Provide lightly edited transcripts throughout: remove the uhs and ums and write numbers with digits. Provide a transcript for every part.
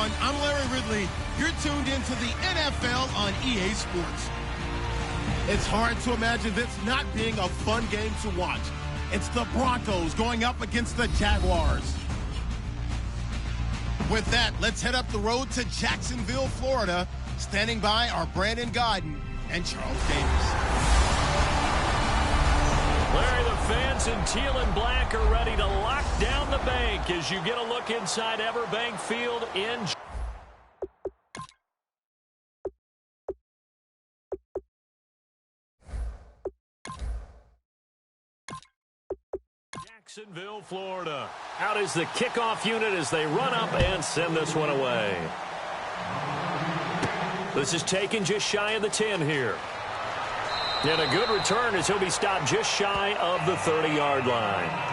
everyone. I'm Larry Ridley. You're tuned into the NFL on EA Sports. It's hard to imagine this not being a fun game to watch. It's the Broncos going up against the Jaguars. With that, let's head up the road to Jacksonville, Florida. Standing by are Brandon Godden and Charles Davis. Larry, the fans in teal and black are ready to lock down the bank as you get a look inside Everbank Field in Jacksonville, Florida. Out is the kickoff unit as they run up and send this one away. This is taken just shy of the 10 here. And a good return as he'll be stopped just shy of the 30-yard line.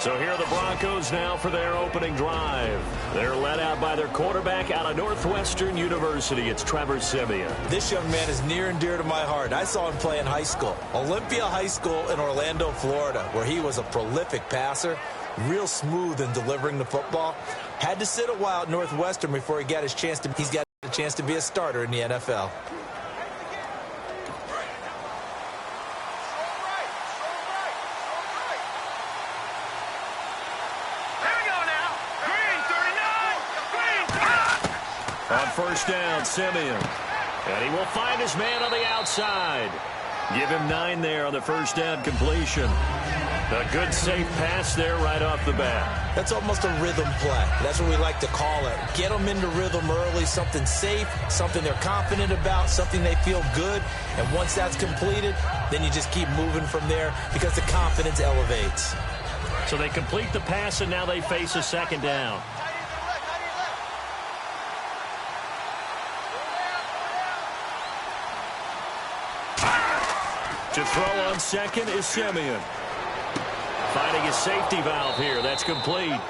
So here are the Broncos now for their opening drive. They're led out by their quarterback out of Northwestern University. It's Trevor Siemian. This young man is near and dear to my heart. I saw him play in high school. Olympia High School in Orlando, Florida, where he was a prolific passer, real smooth in delivering the football. Had to sit a while at Northwestern before he's got a chance to be a starter in the NFL. On first down, Siemian. And he will find his man on the outside. Give him 9 there on the first down completion. A good, safe pass there right off the bat. That's almost a rhythm play. That's what we like to call it. Get them into rhythm early, something safe, something they're confident about, something they feel good. And once that's completed, then you just keep moving from there because the confidence elevates. So they complete the pass, and now they face a second down. To throw on second is Siemian. Finding his safety valve here. That's complete.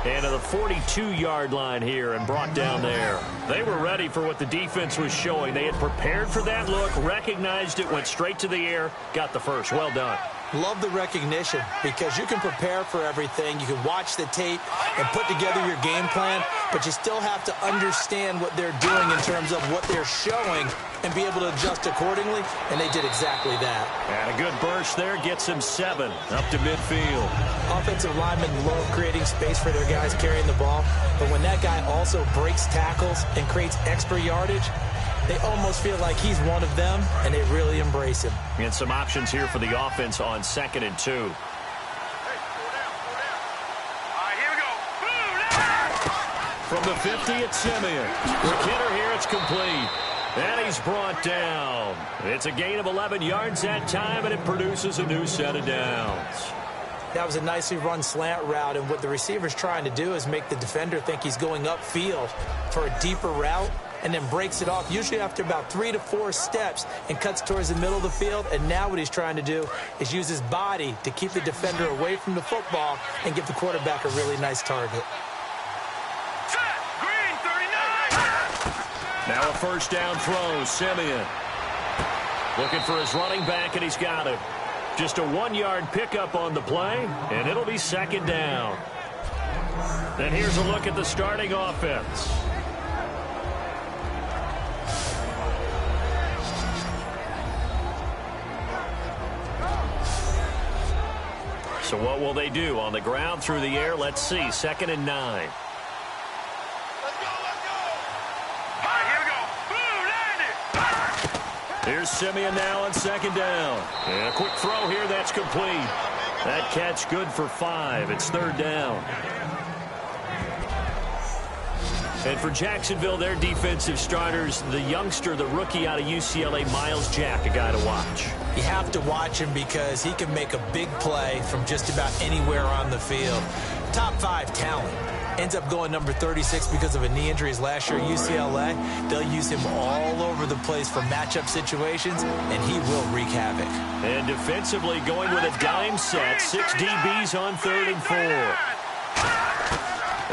And to the 42-yard line here and brought down there. They were ready for what the defense was showing. They had prepared for that look, recognized it, went straight to the air, got the first. Well done. Love the recognition because you can prepare for everything. You can watch the tape and put together your game plan, but you still have to understand what they're doing in terms of what they're showing and be able to adjust accordingly, and they did exactly that. And a good burst there gets him 7 up to midfield. Offensive linemen love creating space for their guys carrying the ball, but when that guy also breaks tackles and creates extra yardage, they almost feel like he's one of them, and they really embrace him. And some options here for the offense on 2nd and 2. From the 50, it's Siemian. McKinnon here, it's complete. And he's brought down. It's a gain of 11 yards that time, and it produces a new set of downs. That was a nicely run slant route, and what the receiver's trying to do is make the defender think he's going upfield for a deeper route, and then breaks it off, usually after about 3 to 4 steps, and cuts towards the middle of the field. And now what he's trying to do is use his body to keep the defender away from the football and give the quarterback a really nice target. Now a first down throw, Siemian. Looking for his running back, and he's got it. Just a 1-yard pickup on the play, and it'll be 2nd down. And here's a look at the starting offense. So what will they do? On the ground, through the air, let's see. 2nd and 9. Here's Siemian now on 2nd down. And a quick throw here, that's complete. That catch good for 5. It's 3rd down. And for Jacksonville, their defensive starters, the youngster, the rookie out of UCLA, Miles Jack, a guy to watch. You have to watch him because he can make a big play from just about anywhere on the field. Top 5 talent. Ends up going number 36 because of a knee injury his last year at UCLA. They'll use him all over the place for matchup situations, and he will wreak havoc. And defensively going with a dime set. 6 DBs on 3rd and 4.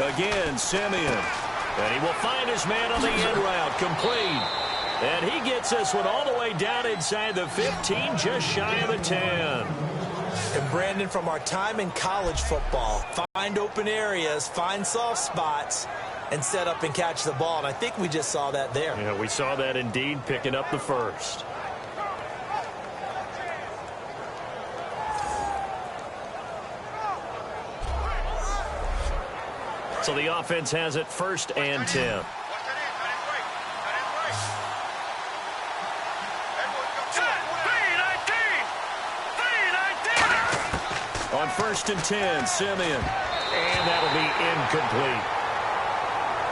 Again, Siemian. And he will find his man on the end route. Complete. And he gets this one all the way down inside the 15, just shy of the 10. And Brandon, from our time in college football, find open areas, find soft spots, and set up and catch the ball. And I think we just saw that there. Yeah, we saw that indeed, picking up the first. So the offense has it 1st and 10. On 1st and 10, Simeon. And that'll be incomplete.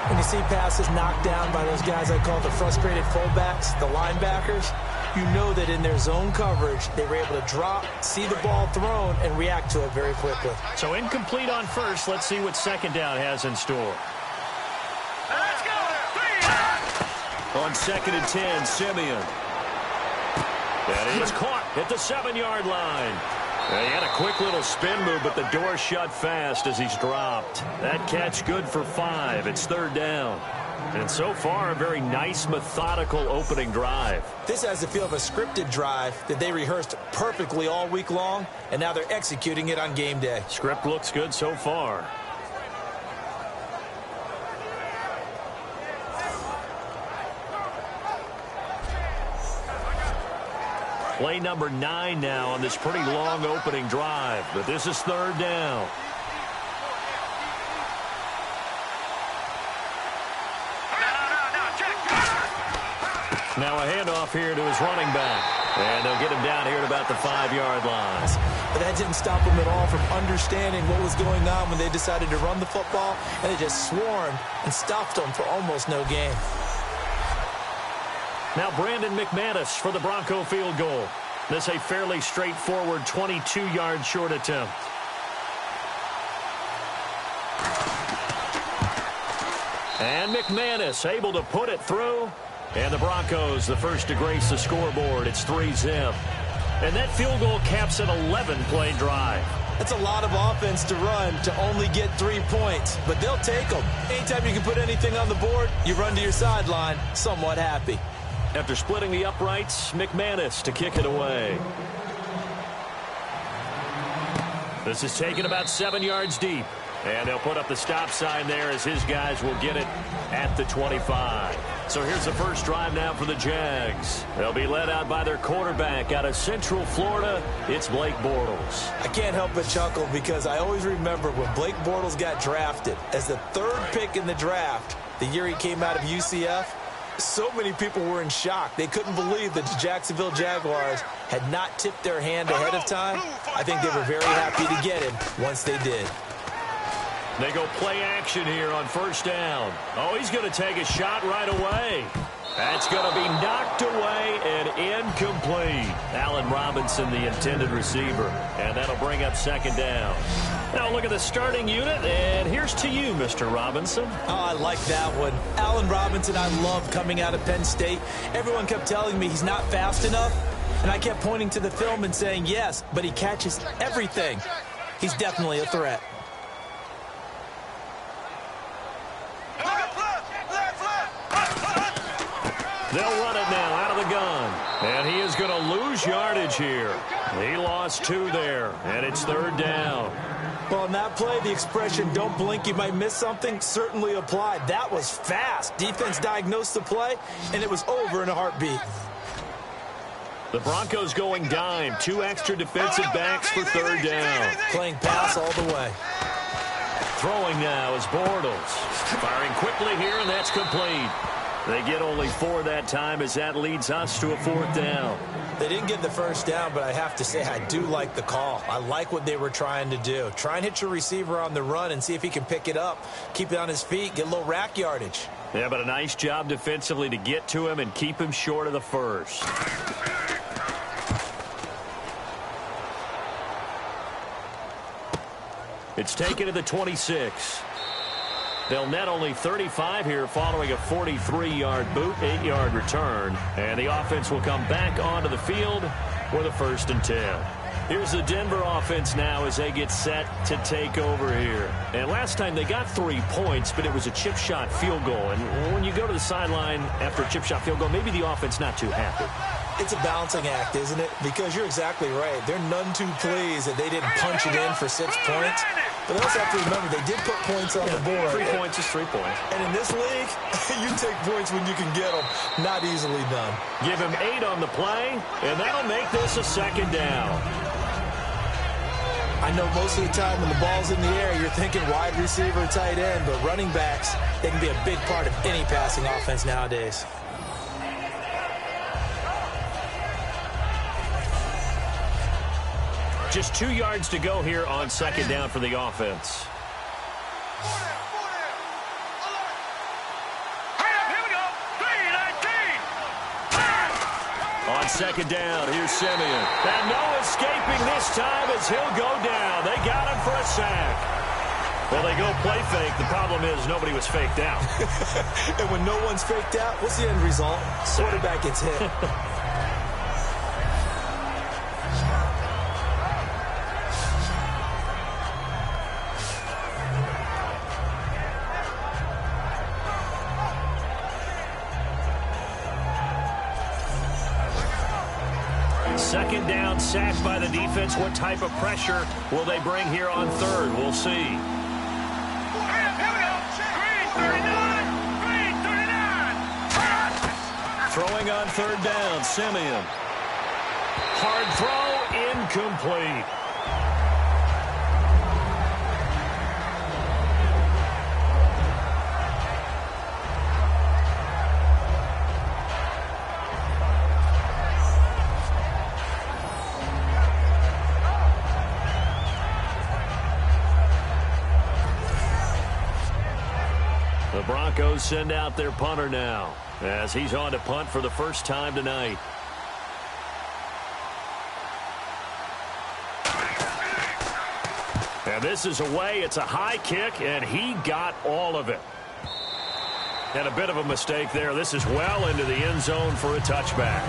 When you see passes knocked down by those guys I call the frustrated fullbacks, the linebackers, you know that in their zone coverage, they were able to drop, see the ball thrown, and react to it very quickly. So incomplete on 1st. Let's see what 2nd down has in store. Let's go. On 2nd and 10, Simeon. That is caught at the 7-yard line. He had a quick little spin move, but the door shut fast as he's dropped. That catch good for 5. It's 3rd down. And so far, a very nice, methodical opening drive. This has the feel of a scripted drive that they rehearsed perfectly all week long, and now they're executing it on game day. Script looks good so far. Play number 9 now on this pretty long opening drive, but this is 3rd down. Now a handoff here to his running back. And they'll get him down here at about the 5-yard line. But that didn't stop them at all from understanding what was going on when they decided to run the football, and they just swarmed and stopped them for almost no gain. Now Brandon McManus for the Bronco field goal. This a fairly straightforward 22-yard short attempt. And McManus able to put it through. And the Broncos the first to grace the scoreboard. It's 3-zip. And that field goal caps an 11-play drive. That's a lot of offense to run to only get 3 points, but they'll take them. Anytime you can put anything on the board, you run to your sideline somewhat happy. After splitting the uprights, McManus to kick it away. This is taken about 7 yards deep. And they'll put up the stop sign there as his guys will get it at the 25. So here's the first drive now for the Jags. They'll be led out by their quarterback out of Central Florida. It's Blake Bortles. I can't help but chuckle because I always remember when Blake Bortles got drafted as the 3rd pick in the draft, the year he came out of UCF. So many people were in shock. They couldn't believe that the Jacksonville Jaguars had not tipped their hand ahead of time. I think they were very happy to get him once they did. They go play action here on 1st down. Oh, he's going to take a shot right away. That's going to be knocked away and incomplete. Allen Robinson, the intended receiver. And that'll bring up 2nd down. Now look at the starting unit, and here's to you, Mr. Robinson. Oh, I like that one. Allen Robinson, I love coming out of Penn State. Everyone kept telling me he's not fast enough, and I kept pointing to the film and saying yes, but he catches everything. He's definitely a threat. They'll run it now out of the gun. And he is going to lose yardage here. He lost 2 there, and it's 3rd down. Well, on that play, the expression, don't blink, you might miss something, certainly applied. That was fast. Defense diagnosed the play, and it was over in a heartbeat. The Broncos going dime. 2 extra defensive backs for 3rd down. Playing pass all the way. Throwing now is Bortles. Firing quickly here, and that's complete. They get only 4 that time as that leads us to a 4th down. They didn't get the 1st down, but I have to say I do like the call. I like what they were trying to do. Try and hit your receiver on the run and see if he can pick it up. Keep it on his feet, get a little rack yardage. Yeah, but a nice job defensively to get to him and keep him short of the 1st. It's taken to the 26. They'll net only 35 here following a 43-yard boot, 8-yard return. And the offense will come back onto the field for the 1st and 10. Here's the Denver offense now as they get set to take over here. And last time they got 3 points, but it was a chip shot field goal. And when you go to the sideline after a chip shot field goal, maybe the offense not too happy. It's a balancing act, isn't it? Because you're exactly right. They're none too pleased that they didn't punch it in for 6 points. But they also have to remember they did put points on the board. 3 points is 3 points. And in this league, you take points when you can get them. Not easily done. Give him 8 on the play, and that'll make this a second down. I know most of the time when the ball's in the air, you're thinking wide receiver, tight end, but running backs, they can be a big part of any passing offense nowadays. Just 2 yards to go here on second down for the offense. On second down, here's Simeon. And no escaping this time as he'll go down. They got him for a sack. Well, they go play fake. The problem is nobody was faked out. And when no one's faked out, what's the end result? Quarterback gets hit. Second down, sacked by the defense. What type of pressure will they bring here on third? We'll see. Throwing on third down, Simeon. Hard throw, incomplete. The Broncos send out their punter now as he's on to punt for the first time tonight. And this is away. It's a high kick, and he got all of it. And a bit of a mistake there. This is well into the end zone for a touchback.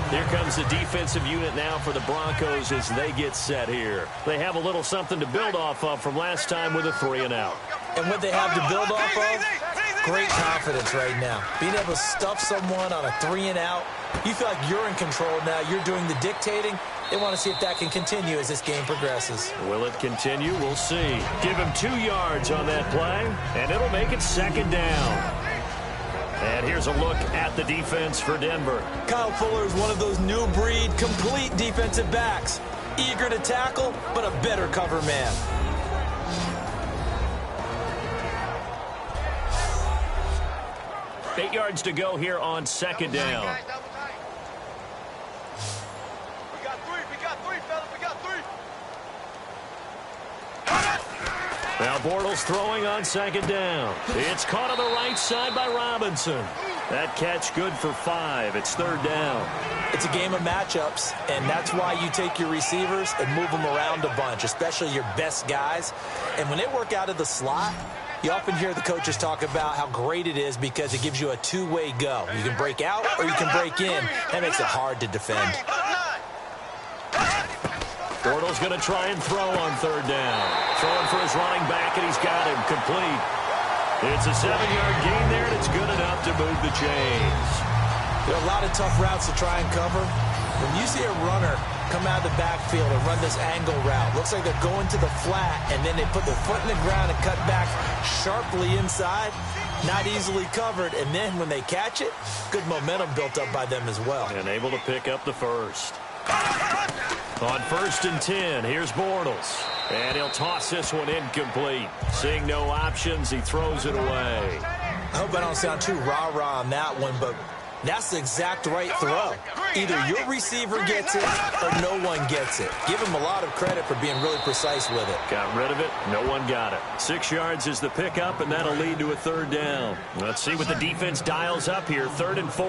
Here comes the defensive unit now for the Broncos as they get set here. They have a little something to build off of from last time with a 3-and-out. And what they have to build off of, great confidence right now. Being able to stuff someone on a 3-and-out, you feel like you're in control now. You're doing the dictating. They want to see if that can continue as this game progresses. Will it continue? We'll see. Give him 2 yards on that play, and it'll make it second down. And here's a look at the defense for Denver. Kyle Fuller is one of those new breed, complete defensive backs. Eager to tackle, but a better cover man. Eight yards to go here on second down. We got three, fellas. We got three. Now Bortles throwing on second down. It's caught on the right side by Robinson. That catch good for 5. It's third down. It's a game of matchups, and that's why you take your receivers and move them around a bunch, especially your best guys. And when they work out of the slot, you often hear the coaches talk about how great it is because it gives you a two-way go. You can break out or you can break in. That makes it hard to defend. Bortles going to try and throw on third down. Throwing for his running back, and he's got him complete. It's a 7-yard gain there, and it's good enough to move the chains. There are a lot of tough routes to try and cover. When you see a runner come out of the backfield and run this angle route, looks like they're going to the flat, and then they put their foot in the ground and cut back sharply inside. Not easily covered, and then when they catch it, good momentum built up by them as well. And able to pick up the first. On 1st and 10, here's Bortles. And he'll toss this one incomplete. Seeing no options, he throws it away. I hope I don't sound too rah-rah on that one, but that's the exact right throw. Either your receiver gets it or no one gets it. Give him a lot of credit for being really precise with it. Got rid of it. No one got it. 6 yards is the pickup, and that'll lead to a third down. Let's see what the defense dials up here. 3rd and 4.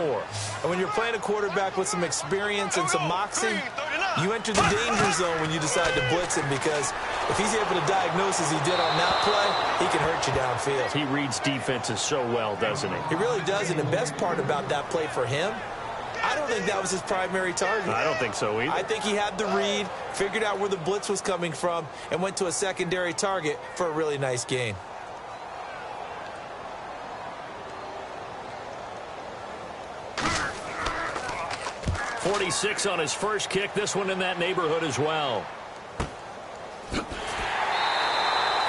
And when you're playing a quarterback with some experience and some moxie, you enter the danger zone when you decide to blitz him, because if he's able to diagnose as he did on that play, he can hurt you downfield. He reads defenses so well, doesn't he? He really does, and the best part about that play for him, I don't think that was his primary target. I don't think so either. I think he had the read, figured out where the blitz was coming from, and went to a secondary target for a really nice gain. 46 on his first kick. This one in that neighborhood as well.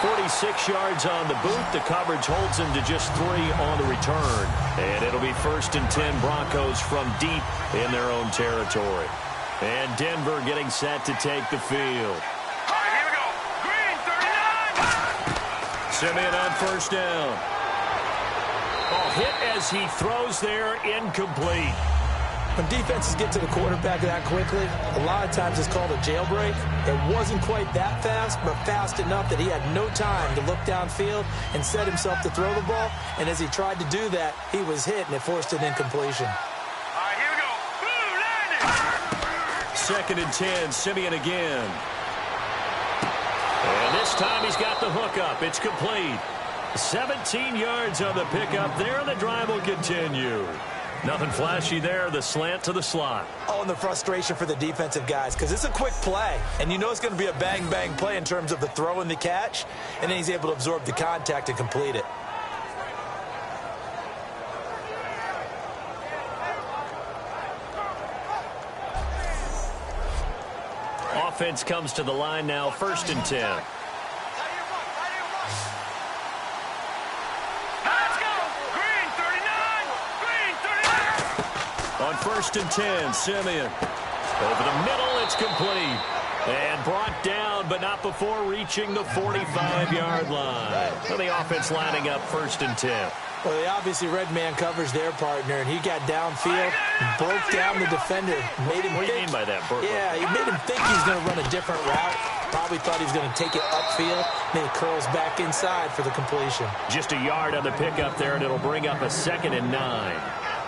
46 yards on the boot. The coverage holds him to just 3 on the return. And it'll be 1st and 10 Broncos from deep in their own territory. And Denver getting set to take the field. All right, here we go. Green, 39. Simeon on 1st down. Oh, hit as he throws there, incomplete. When defenses get to the quarterback that quickly, a lot of times it's called a jailbreak. It wasn't quite that fast, but fast enough that he had no time to look downfield and set himself to throw the ball. And as he tried to do that, he was hit, and it forced an incompletion. All right, here we go. Blue, landing. 2nd and 10, Simeon again. And this time he's got the hook up. It's complete. 17 yards on the pickup there. The drive will continue. Nothing flashy there. The slant to the slot. Oh, and the frustration for the defensive guys, because it's a quick play. And you know it's going to be a bang-bang play in terms of the throw and the catch. And then he's able to absorb the contact and complete it. Offense comes to the line now, 1st and 10. On 1st and 10, Simeon. Over the middle, it's complete. And brought down, but not before reaching the 45-yard line. So the offense lining up 1st and 10. Well, they obviously red man covers their partner, and he got downfield, broke down the defender, made him What do you think. mean by that, Burke? Yeah, he made him think he was going to run a different route. Probably thought he was going to take it upfield. Then he curls back inside for the completion. Just a yard on the pickup there, and it'll bring up a 2nd and 9.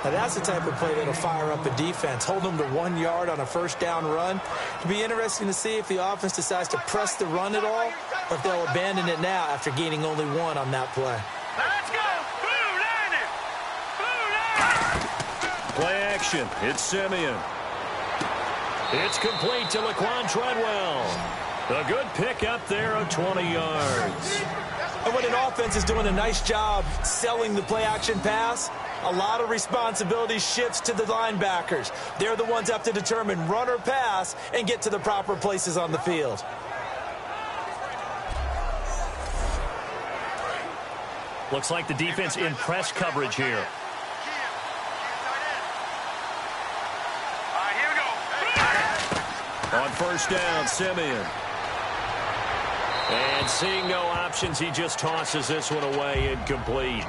Now, that's the type of play that'll fire up a defense. Hold them to 1 yard on a 1st down run. It'll be interesting to see if the offense decides to press the run at all, or if they'll abandon it now after gaining only 1 on that play. Let's go. Blue, landing. Blue, landing. Play action. It's Simeon. It's complete to Laquan Treadwell. A good pickup there of 20 yards. And when an offense is doing a nice job selling the play-action pass, a lot of responsibility shifts to the linebackers. They're the ones that have to determine run or pass and get to the proper places on the field. Looks like the defense in press coverage here. All right, here we go. On 1st down, Simeon. And seeing no options, he just tosses this one away, incomplete.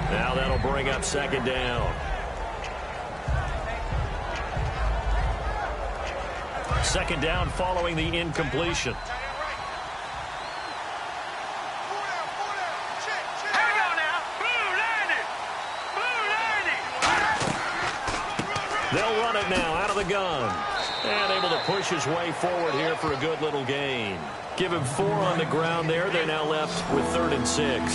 Now that'll bring up 2nd down. 2nd down following the incompletion. Here we go now. Blue, landing. Blue, landing. They'll run it now out of the gun. And able to push his way forward here for a good little gain. Give him 4 on the ground there. They're now left with 3rd and 6.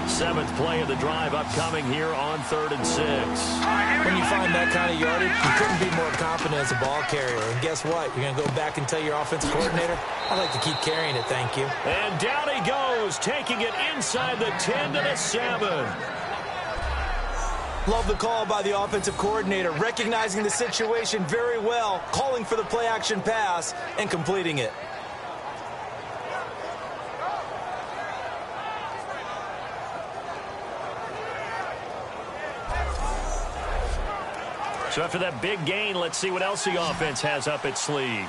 7th play of the drive upcoming here on 3rd and 6. When you find that kind of yardage, you couldn't be more confident as a ball carrier. And guess what? You're going to go back and tell your offensive coordinator, I'd like to keep carrying it, thank you. And down he goes, taking it inside the 10 to the 7. Love the call by the offensive coordinator, recognizing the situation very well, calling for the play-action pass, and completing it. So after that big gain, let's see what else the offense has up its sleeve.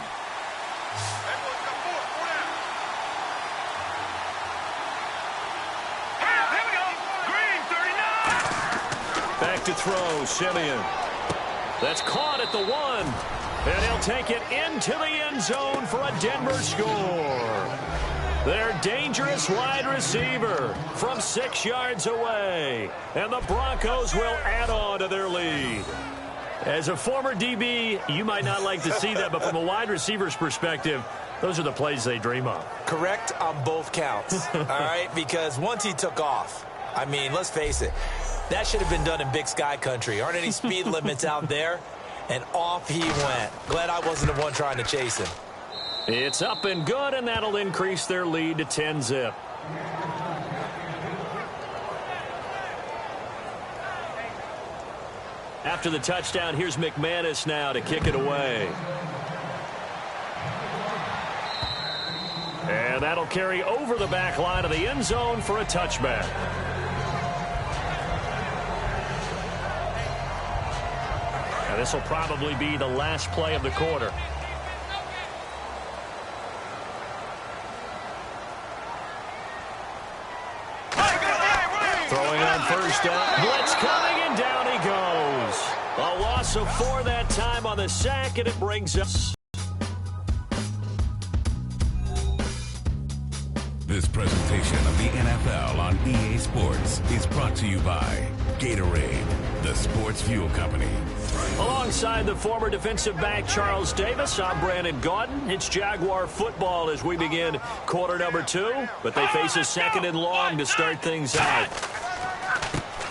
Here we go. Green, 39. Back to throw, Simeon. That's caught at the 1. And he'll take it into the end zone for a Denver score. Their dangerous wide receiver from 6 yards away. And the Broncos will add on to their lead. As a former DB, you might not like to see that, but from a wide receiver's perspective, those are the plays they dream of. Correct on both counts, all right? Because once he took off, I mean, let's face it, that should have been done in Big Sky country. Aren't any speed limits out there? And off he went. Glad I wasn't the one trying to chase him. It's up and good, and that'll increase their lead to 10-zip. After the touchdown, here's McManus now to kick it away. And that'll carry over the back line of the end zone for a touchback. Now this will probably be the last play of the quarter. Throwing on first down. Blitz coming, and down he goes. A loss of 4 that time on the sack, and it brings us. This presentation of the NFL on EA Sports is brought to you by Gatorade, the sports fuel company. Alongside the former defensive back Charles Davis, I'm Brandon Gaudin. It's Jaguar football as we begin quarter number 2, but they face a 2nd and long to start things out.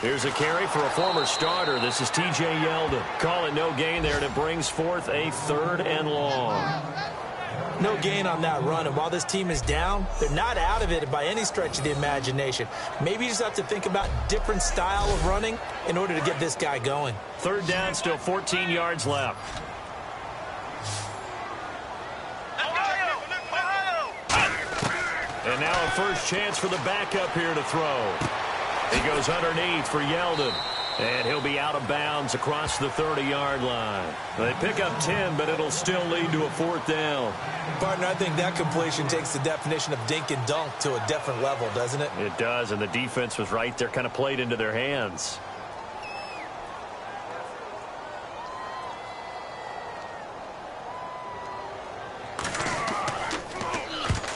Here's a carry for a former starter. This is T.J. Yeldon. Call it no gain there, and it brings forth a 3rd and long. No gain on that run, and while this team is down, they're not out of it by any stretch of the imagination. Maybe you just have to think about different style of running in order to get this guy going. 3rd down, still 14 yards left. And now a first chance for the backup here to throw. He goes underneath for Yeldon. And he'll be out of bounds across the 30-yard line. They pick up 10, but it'll still lead to a 4th down. Partner, I think that completion takes the definition of dink and dunk to a different level, doesn't it? It does, and the defense was right there, kind of played into their hands.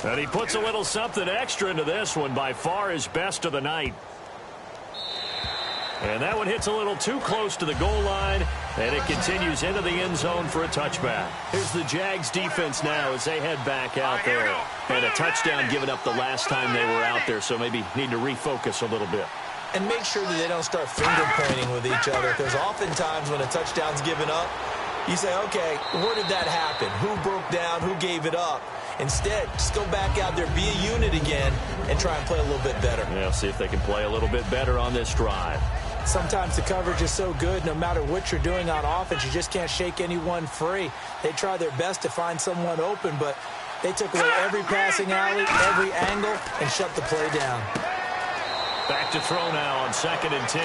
And he puts a little something extra into this one, by far his best of the night. And that one hits a little too close to the goal line, and it continues into the end zone for a touchback. Here's the Jags defense now as they head back out there. And a touchdown given up the last time they were out there, so maybe need to refocus a little bit. And make sure that they don't start finger pointing with each other, because oftentimes when a touchdown's given up, you say, okay, where did that happen? Who broke down? Who gave it up? Instead, just go back out there, be a unit again, and try and play a little bit better. Yeah, see if they can play a little bit better on this drive. Sometimes the coverage is so good, no matter what you're doing on offense, you just can't shake anyone free. They try their best to find someone open, but they took away every passing alley, every angle, and shut the play down. Back to throw now on 2nd and 10.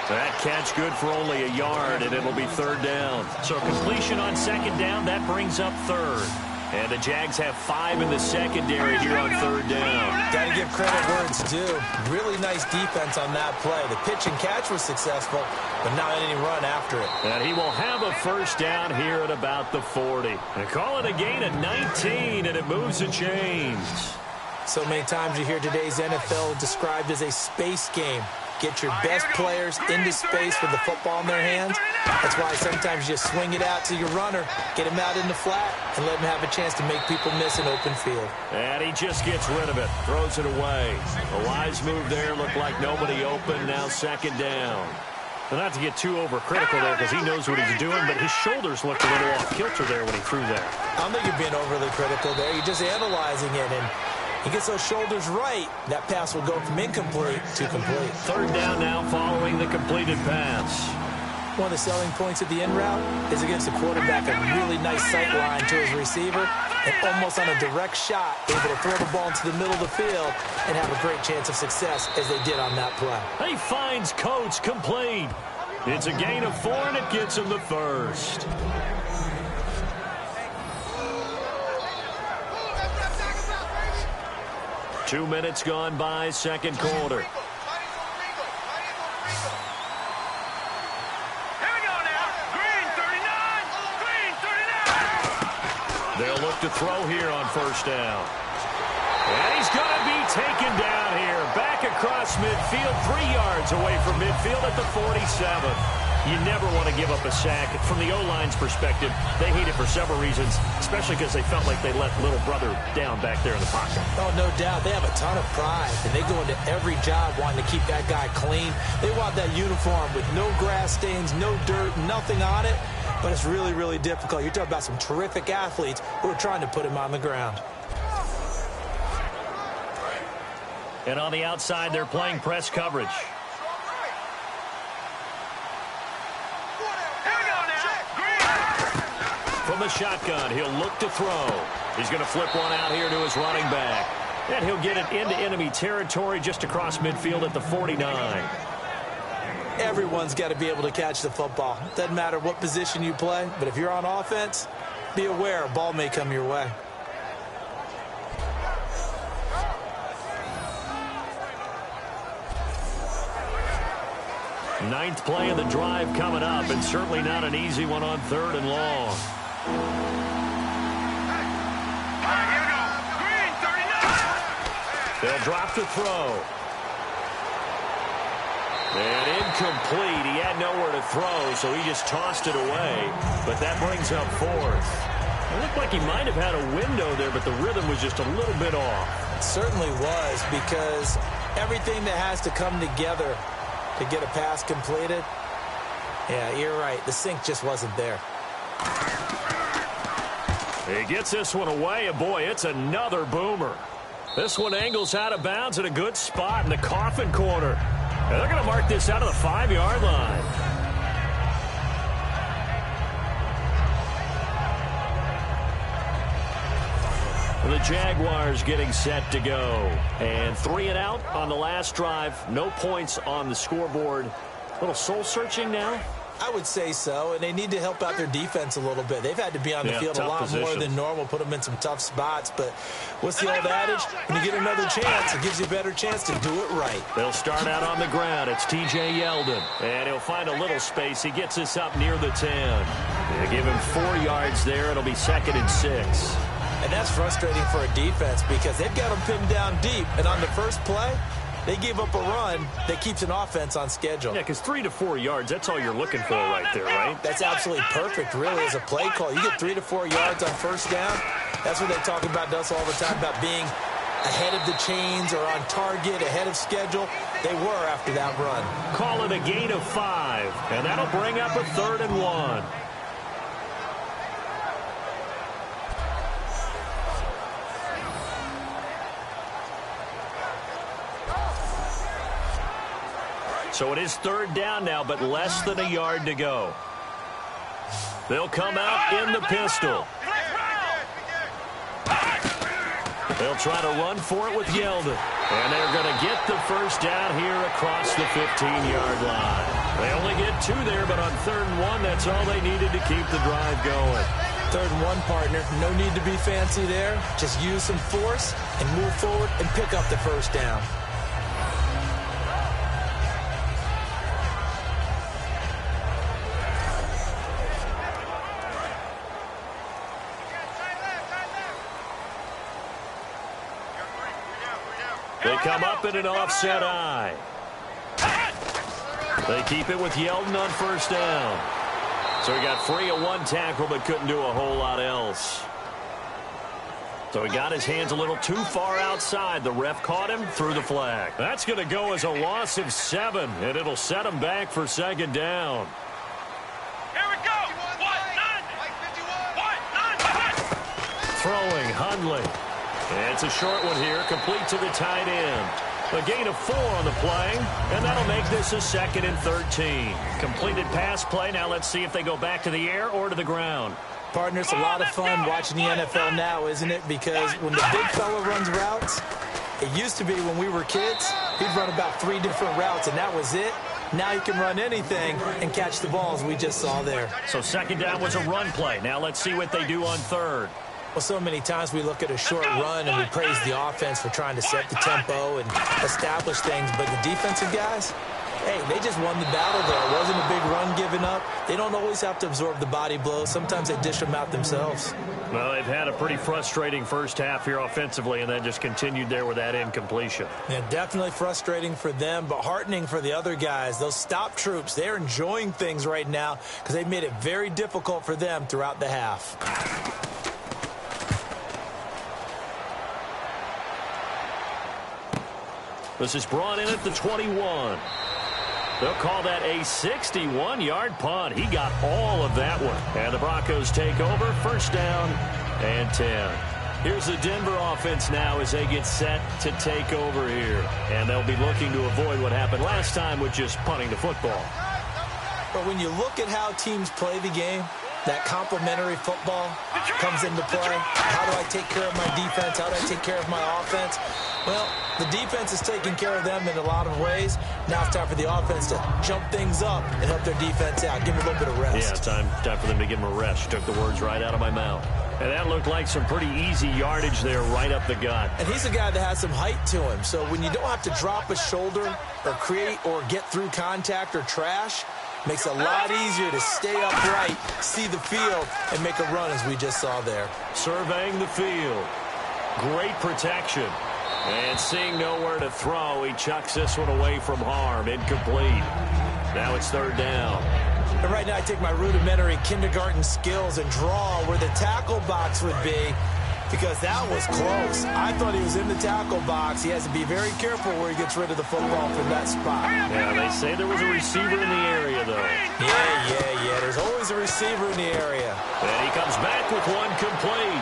That catch good for only a yard, and it'll be 3rd down. So completion on 2nd down, that brings up 3rd. And the Jags have 5 in the secondary here on 3rd down. Got to give credit where it's due. Really nice defense on that play. The pitch and catch was successful, but not any run after it. And he will have a 1st down here at about the 40. And call it a gain of 19, and it moves the chains. So many times you hear today's NFL described as a space game. Get your best players into space with the football in their hands. That's why sometimes you just swing it out to your runner, get him out in the flat, and let him have a chance to make people miss an open field. And he just gets rid of it, throws it away. A wise move there, looked like nobody open, now 2nd down. Well, not to get too overcritical there because he knows what he's doing, but his shoulders looked a little off kilter there when he threw that. I don't think you're being overly critical there. You're just analyzing it, and he gets those shoulders right, that pass will go from incomplete to complete. 3rd down now following the completed pass. One of the selling points of the in route is against the quarterback, a really nice sight line to his receiver, and almost on a direct shot, able to throw the ball into the middle of the field and have a great chance of success as they did on that play. He finds Coates complete. It's a gain of 4, and it gets him the 1st. Two minutes gone by, 2nd quarter. They'll look to throw here on 1st down. And he's going to be taken down here. Back across midfield, 3 yards away from midfield at the 47. You never want to give up a sack. From the O-line's perspective, they hate it for several reasons, especially because they felt like they let little brother down back there in the pocket. Oh, no doubt. They have a ton of pride, and they go into every job wanting to keep that guy clean. They want that uniform with no grass stains, no dirt, nothing on it. But it's really, really difficult. You're talking about some terrific athletes who are trying to put him on the ground. And on the outside, they're playing press coverage. shotgun. He'll look to throw. He's going to flip one out here to his running back. And he'll get it into enemy territory just across midfield at the 49. Everyone's got to be able to catch the football. Doesn't matter what position you play, but if you're on offense, be aware a ball may come your way. Ninth play of the drive coming up, and certainly not an easy one on 3rd and long. They'll drop the throw. And incomplete. He had nowhere to throw, so he just tossed it away. But that brings up 4th. It looked like he might have had a window there, but the rhythm was just a little bit off. It certainly was, because everything that has to come together to get a pass completed, yeah, you're right. The sync just wasn't there. He gets this one away, and boy, it's another boomer. This one angles out of bounds at a good spot in the coffin corner. And they're going to mark this out of the 5-yard line. The Jaguars getting set to go. And 3 and out on the last drive. No points on the scoreboard. A little soul-searching now? I would say so, and they need to help out their defense a little bit. They've had to be on the field a lot more than normal, put them in some tough spots. But what's the old adage? When you get another chance, it gives you a better chance to do it right. They'll start out on the ground. It's T.J. Yeldon, and he'll find a little space. He gets us up near the 10. They give him 4 yards there. It'll be 2nd and 6. And that's frustrating for a defense because they've got them pinned down deep, and on the first play, they gave up a run that keeps an offense on schedule. Yeah, because 3 to 4 yards, that's all you're looking for right there, right? That's absolutely perfect, really, as a play call. You get 3 to 4 yards on first down. That's what they talk about us all the time, about being ahead of the chains or on target, ahead of schedule. They were after that run. Call it a gain of 5, and that'll bring up a 3rd and 1. So it is 3rd down now, but less than a yard to go. They'll come out in the pistol. They'll try to run for it with Yeldon. And they're going to get the first down here across the 15-yard line. They only get 2 there, but on 3rd and 1, that's all they needed to keep the drive going. 3rd and 1, partner. No need to be fancy there. Just use some force and move forward and pick up the first down. They come up in an offset eye. They keep it with Yeldon on first down. So he got free of 1 tackle but couldn't do a whole lot else. So he got his hands a little too far outside. The ref caught him, threw the flag. That's going to go as a loss of 7, and it'll set him back for 2nd down. Here we go. Throwing, Hundley. And it's a short one here, complete to the tight end. A gain of 4 on the play, and that'll make this a 2nd and 13. Completed pass play. Now let's see if they go back to the air or to the ground. Partner, it's a lot of fun watching the NFL now, isn't it? Because when the big fella runs routes, it used to be when we were kids, he'd run about 3 different routes, and that was it. Now you can run anything and catch the balls we just saw there. So 2nd down was a run play. Now let's see what they do on 3rd. Well, so many times we look at a short run and we praise the offense for trying to set the tempo and establish things. But the defensive guys, hey, they just won the battle there. It wasn't a big run given up. They don't always have to absorb the body blows. Sometimes they dish them out themselves. Well, they've had a pretty frustrating first half here offensively and then just continued there with that incompletion. Yeah, definitely frustrating for them, but heartening for the other guys. Those stop troops, they're enjoying things right now because they've made it very difficult for them throughout the half. This is brought in at the 21. They'll call that a 61-yard punt. He got all of that one. And the Broncos take over, 1st down and 10. Here's the Denver offense now as they get set to take over here. And they'll be looking to avoid what happened last time with just punting the football. But when you look at how teams play the game, that complementary football comes into play. How do I take care of my defense? How do I take care of my offense? Well, the defense is taking care of them in a lot of ways. Now it's time for the offense to jump things up and help their defense out. Give them a little bit of rest. Yeah, time for them to give them a rest. You took the words right out of my mouth. And that looked like some pretty easy yardage there right up the gut. And he's a guy that has some height to him. So when you don't have to drop a shoulder or create or get through contact or trash, makes it a lot easier to stay upright, see the field, and make a run as we just saw there. Surveying the field. Great protection. And seeing nowhere to throw, he chucks this one away from harm. Incomplete. Now it's third down. And right now I take my rudimentary kindergarten skills and draw where the tackle box would be, because that was close. I thought he was in the tackle box. He has to be very careful where he gets rid of the football from that spot. Yeah, they say there was a receiver in the area, though. Yeah. There's always a receiver in the area. And he comes back with one complete.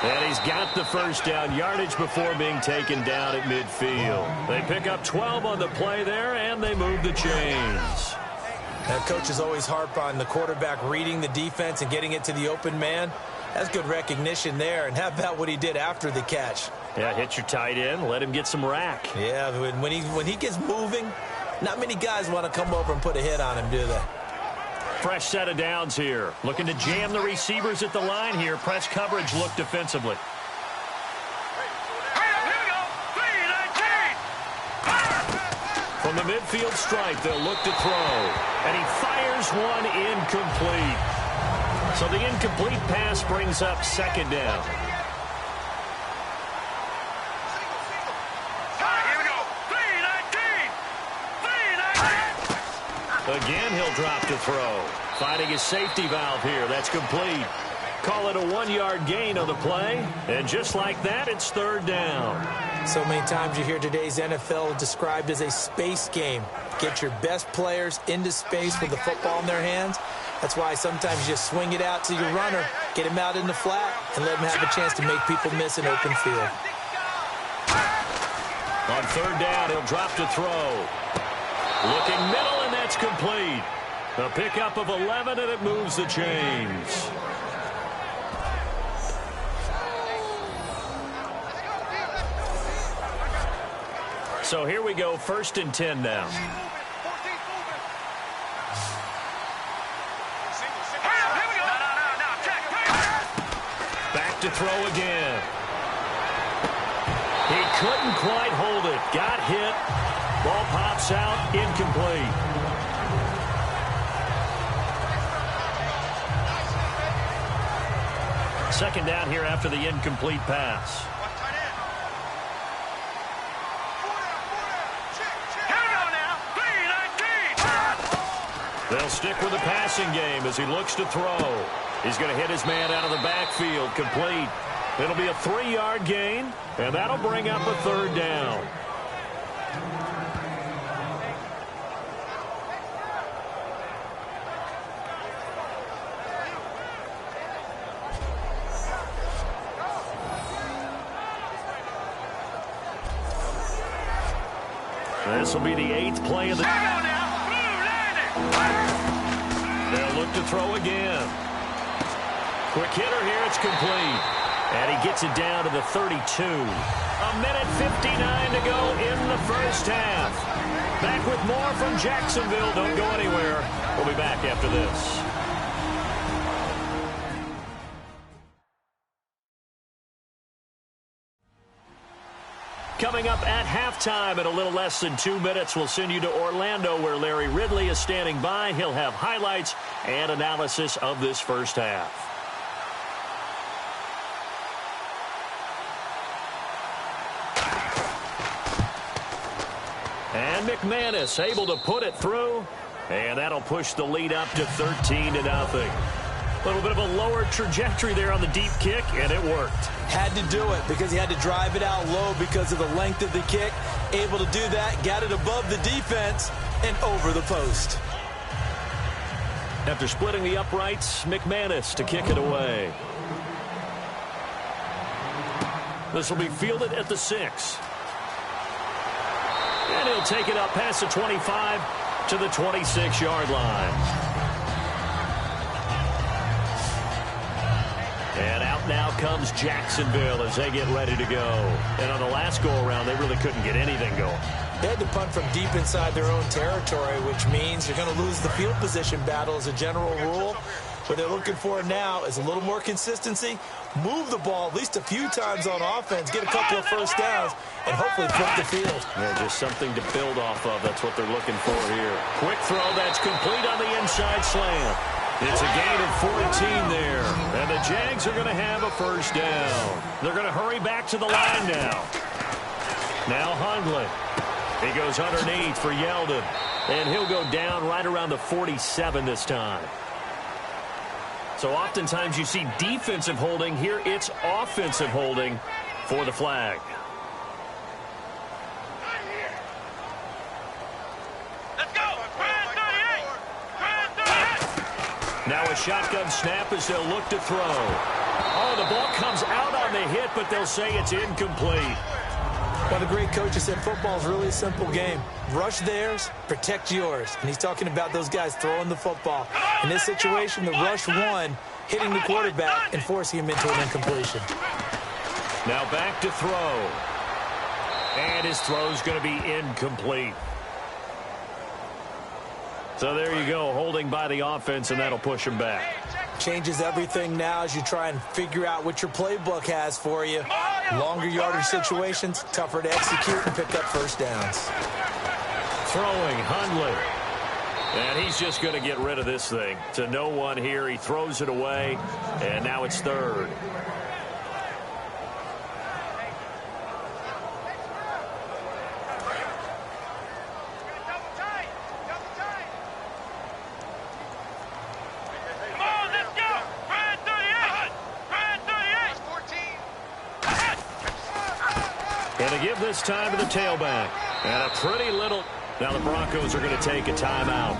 And he's got the first down yardage before being taken down at midfield. They pick up 12 on the play there, and they move the chains. Now, coaches always harp on the quarterback reading the defense and getting it to the open man. That's good recognition there. And how about what he did after the catch? Yeah, hit your tight end, let him get some rack. Yeah, when he gets moving, not many guys want to come over and put a hit on him, do they? Fresh set of downs here. Looking to jam the receivers at the line here. Press coverage look defensively. From the midfield stripe, they'll look to throw. And he fires one incomplete. So the incomplete pass brings up second down. Again, he'll drop to throw. Finding his safety valve here. That's complete. Call it a 1-yard gain on the play. And just like that, it's third down. So many times you hear today's NFL described as a space game. Get your best players into space with the football in their hands. That's why sometimes you just swing it out to your runner, get him out in the flat, and let him have a chance to make people miss an open field. On third down, he'll drop to throw. Looking middle, and that's complete. A pickup of 11, and it moves the chains. So here we go, 1st and 10 now. Back to throw again. He couldn't quite hold it. Got hit. Ball pops out, incomplete. Second down here after the incomplete pass. They'll stick with the passing game as he looks to throw. He's going to hit his man out of the backfield, complete. It'll be a 3-yard gain, and that'll bring up a third down. This will be the 8th play of the... They'll look to throw again. Quick hitter here, it's complete. And he gets it down to the 32. A minute 59 to go in the first half. Back with more from Jacksonville. Don't go anywhere. We'll be back after this. Coming up at halftime in a little less than 2 minutes, we'll send you to Orlando where Larry Ridley is standing by. He'll have highlights and analysis of this first half. And McManus able to put it through, and that'll push the lead up to 13-0. A little bit of a lower trajectory there on the deep kick, and it worked. Had to do it because he had to drive it out low because of the length of the kick. Able to do that, got it above the defense and over the post. After splitting the uprights, McManus to kick it away. This will be fielded at the 6. And he'll take it up past the 25 to the 26-yard line. And out now comes Jacksonville as they get ready to go. And on the last go-around, they really couldn't get anything going. They had to punt from deep inside their own territory, which means you're going to lose the field position battle as a general rule. What they're looking for now is a little more consistency, move the ball at least a few times on offense, get a couple of first downs, and hopefully flip the field. Yeah, just something to build off of. That's what they're looking for here. Quick throw that's complete on the inside slant. It's a gain of 14 there. And the Jags are going to have a first down. They're going to hurry back to the line now. Now Hundley. He goes underneath for Yeldon. And he'll go down right around the 47 this time. So oftentimes you see defensive holding. Here it's offensive holding for the flag. Let's go. Now a shotgun snap as they'll look to throw. Oh, the ball comes out on the hit, but they'll say it's incomplete. Well, the great coach has said football is really a simple game. Rush theirs, protect yours. And he's talking about those guys throwing the football. In this situation, the rush one, hitting the quarterback and forcing him into an incompletion. Now back to throw. And his throw's going to be incomplete. So there you go, holding by the offense, and that'll push him back. Changes everything now as you try and figure out what your playbook has for you. Longer yardage situations, tougher to execute and pick up first downs. Throwing, Hundley. And he's just going to get rid of this thing. To no one here, he throws it away, and now it's third. Give this time to the tailback. And a pretty little... Now the Broncos are going to take a timeout.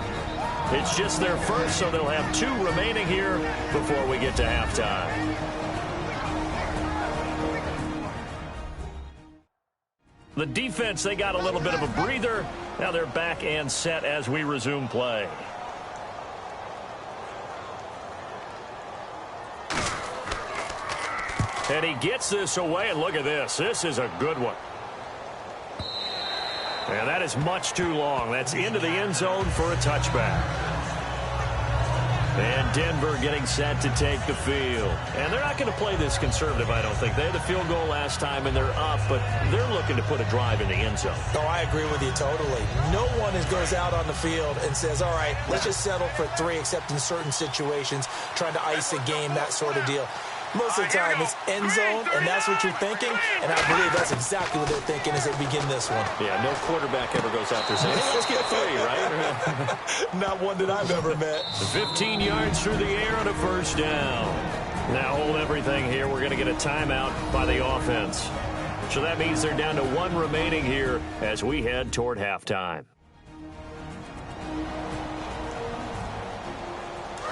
It's just their first, so they'll have 2 remaining here before we get to halftime. The defense, they got a little bit of a breather. Now they're back and set as we resume play. And he gets this away, and look at this. This is a good one. And that is much too long. That's into the end zone for a touchback. And Denver getting set to take the field. And they're not going to play this conservative, I don't think. They had the field goal last time, and they're up, but they're looking to put a drive in the end zone. Oh, I agree with you totally. No one goes out on the field and says, all right, let's just settle for 3, except in certain situations, trying to ice a game, that sort of deal. Most of the time, it's end zone, and that's what you're thinking, and I believe that's exactly what they're thinking as they begin this one. Yeah, no quarterback ever goes out there saying, hey, let's get 3, right? Not one that I've ever met. 15 yards through the air on a first down. Now hold everything here. We're going to get a timeout by the offense. So that means they're down to 1 remaining here as we head toward halftime.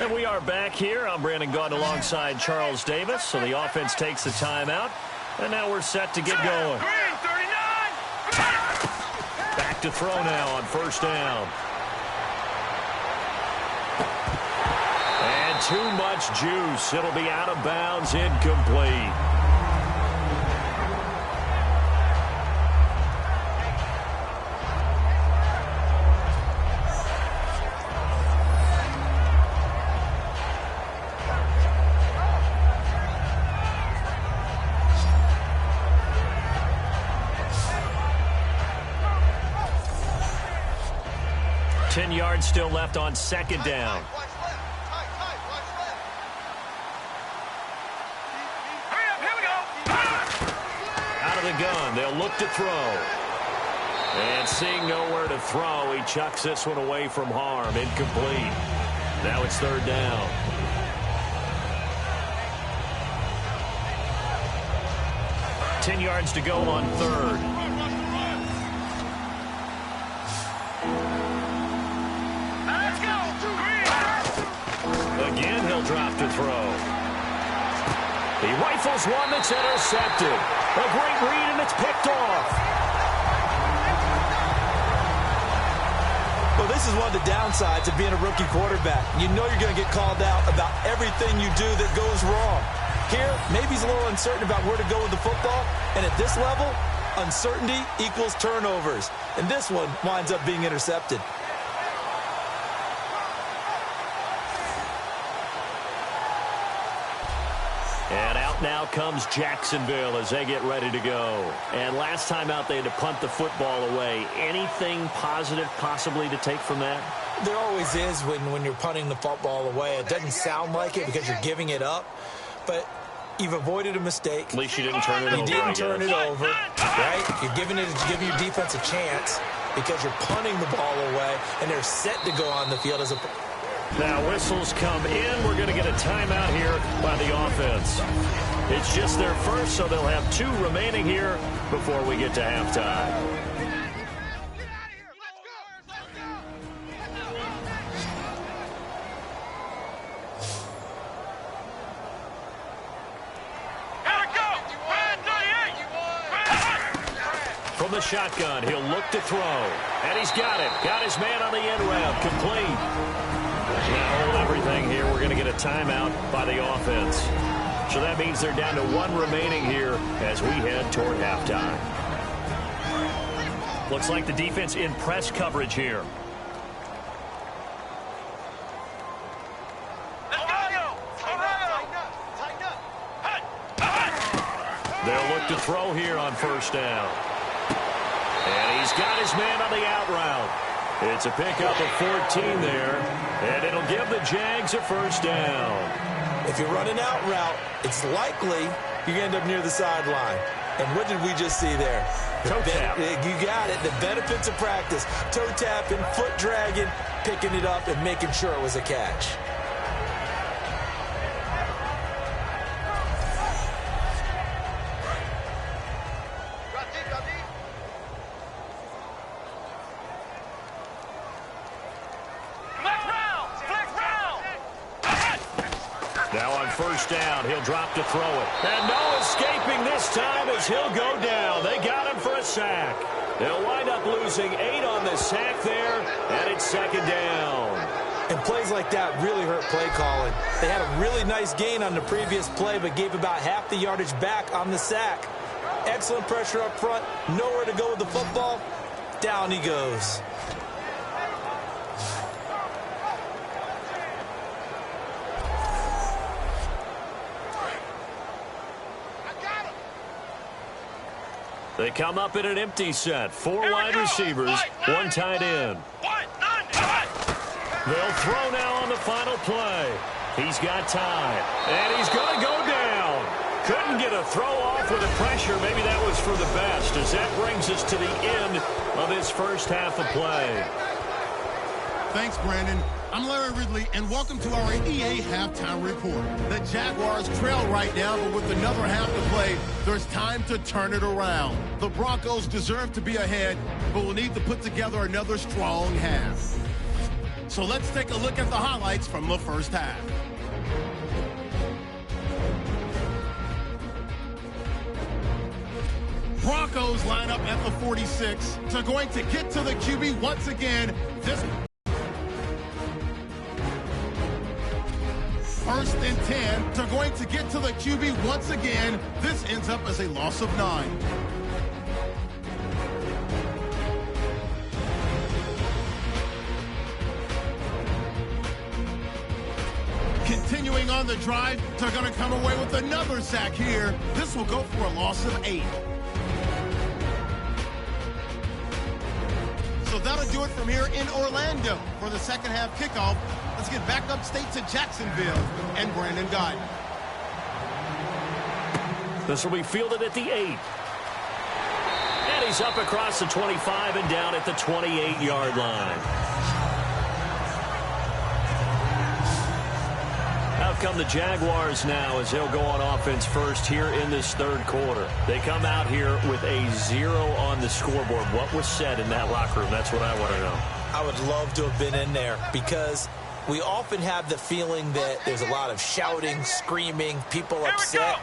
And we are back here. I'm Brandon Gaudin alongside Charles Davis. So the offense takes the timeout. And now we're set to get going. Back to throw now on first down. And too much juice. It'll be out of bounds, incomplete. Still left on second down. Out of the gun, they'll look to throw. And seeing nowhere to throw, he chucks this one away from harm. Incomplete. Now it's third down. $10 yards to go on third. Again, he'll drop to throw. He rifles one that's intercepted. A great read, and it's picked off. Well, this is one of the downsides of being a rookie quarterback. You know you're going to get called out about everything you do that goes wrong. Here, maybe he's a little uncertain about where to go with the football, and at this level, uncertainty equals turnovers. And this one winds up being intercepted. And out now comes Jacksonville as they get ready to go. And last time out, they had to punt the football away. Anything positive possibly to take from that? There always is when you're punting the football away. It doesn't sound like it because you're giving it up, but you've avoided a mistake. At least you didn't turn it over. You didn't turn it over, right? You're giving your defense a chance because you're punting the ball away, and they're set to go on the field as a... Now whistles come in. We're going to get a timeout here by the offense. It's just their first, so they'll have 2 remaining here before we get to halftime. From the shotgun, he'll look to throw. And he's got it. Got his man on the end route. Complete. Now hold everything here. We're going to get a timeout by the offense. So that means they're down to 1 remaining here as we head toward halftime. Looks like the defense in press coverage here. They'll look to throw here on first down. And he's got his man on the out route. It's a pickup of 14 there, and it'll give the Jags a first down. If you run an out route, it's likely you end up near the sideline. And what did we just see there? Toe tap. You got it. The benefits of practice. Toe tapping, foot dragging, picking it up, and making sure it was a catch. Now on first down, he'll drop to throw it. And no escaping this time as he'll go down. They got him for a sack. They'll wind up losing 8 on the sack there, and it's second down. And plays like that really hurt play calling. They had a really nice gain on the previous play, but gave about half the yardage back on the sack. Excellent pressure up front. Nowhere to go with the football. Down he goes. They come up in an empty set. 4 wide receivers, 1 tight end. They'll throw now on the final play. He's got time, and he's going to go down. Couldn't get a throw off with the pressure. Maybe that was for the best, as that brings us to the end of this first half of play. Thanks, Brandon. I'm Larry Ridley, and welcome to our EA Halftime Report. The Jaguars trail right now, but with another half to play, there's time to turn it around. The Broncos deserve to be ahead, but will need to put together another strong half. So let's take a look at the highlights from the first half. Broncos line up at the 46. They're going to get to the QB once again. First and 10. They're going to get to the QB once again. This ends up as a loss of 9. Continuing on the drive, they're going to come away with another sack here. This will go for a loss of 8. So that'll do it from here in Orlando for the second half kickoff. Let's get back upstate to Jacksonville and Brandon Guy. This will be fielded at the 8. And he's up across the 25 and down at the 28-yard line. Out come the Jaguars now as they'll go on offense first here in this third quarter. They come out here with a 0 on the scoreboard. What was said in that locker room? That's what I want to know. I would love to have been in there because we often have the feeling that there's a lot of shouting, screaming, people upset.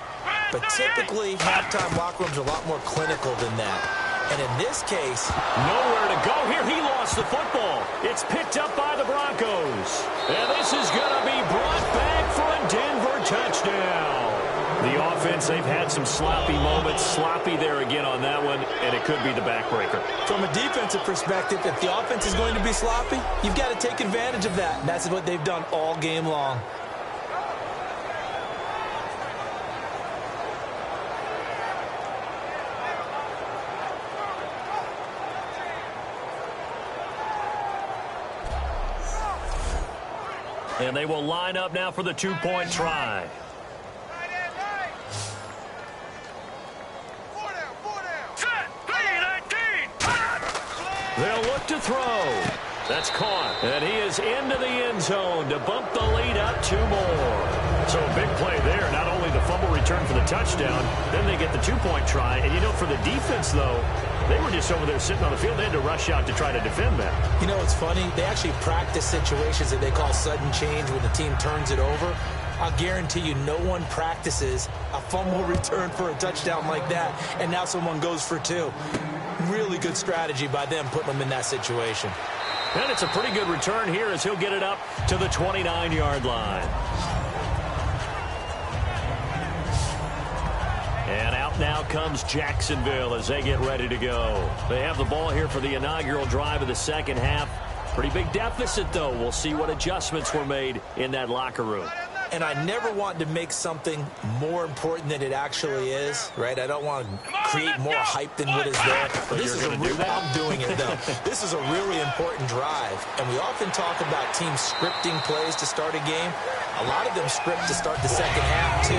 But typically, halftime locker rooms are a lot more clinical than that. And in this case, nowhere to go here. He lost the football. It's picked up by the Broncos. And this is going to be brought back for a Denver touchdown. offense, they've had some sloppy moments. Sloppy there again on that one, and it could be the backbreaker. From a defensive perspective, if the offense is going to be sloppy, you've got to take advantage of that. And that's what they've done all game long. And they will line up now for the two-point try. They'll look to throw. That's caught. And he is into the end zone to bump the lead up 2 more. So a big play there. Not only the fumble return for the touchdown, then they get the two-point try. And, you know, for the defense, though, they were just over there sitting on the field. They had to rush out to try to defend that. You know, it's funny. They actually practice situations that they call sudden change when the team turns it over. I'll guarantee you no one practices a fumble return for a touchdown like that, and now someone goes for 2. Really good strategy by them putting them in that situation. And it's a pretty good return here as he'll get it up to the 29-yard line. And out now comes Jacksonville as they get ready to go. They have the ball here for the inaugural drive of the second half. Pretty big deficit, though. We'll see what adjustments were made in that locker room. And I never want to make something more important than it actually is, right? I don't want to create more hype than what is there. But this is I'm doing it, though. This is a really important drive. And we often talk about teams scripting plays to start a game. A lot of them script to start the second half, too.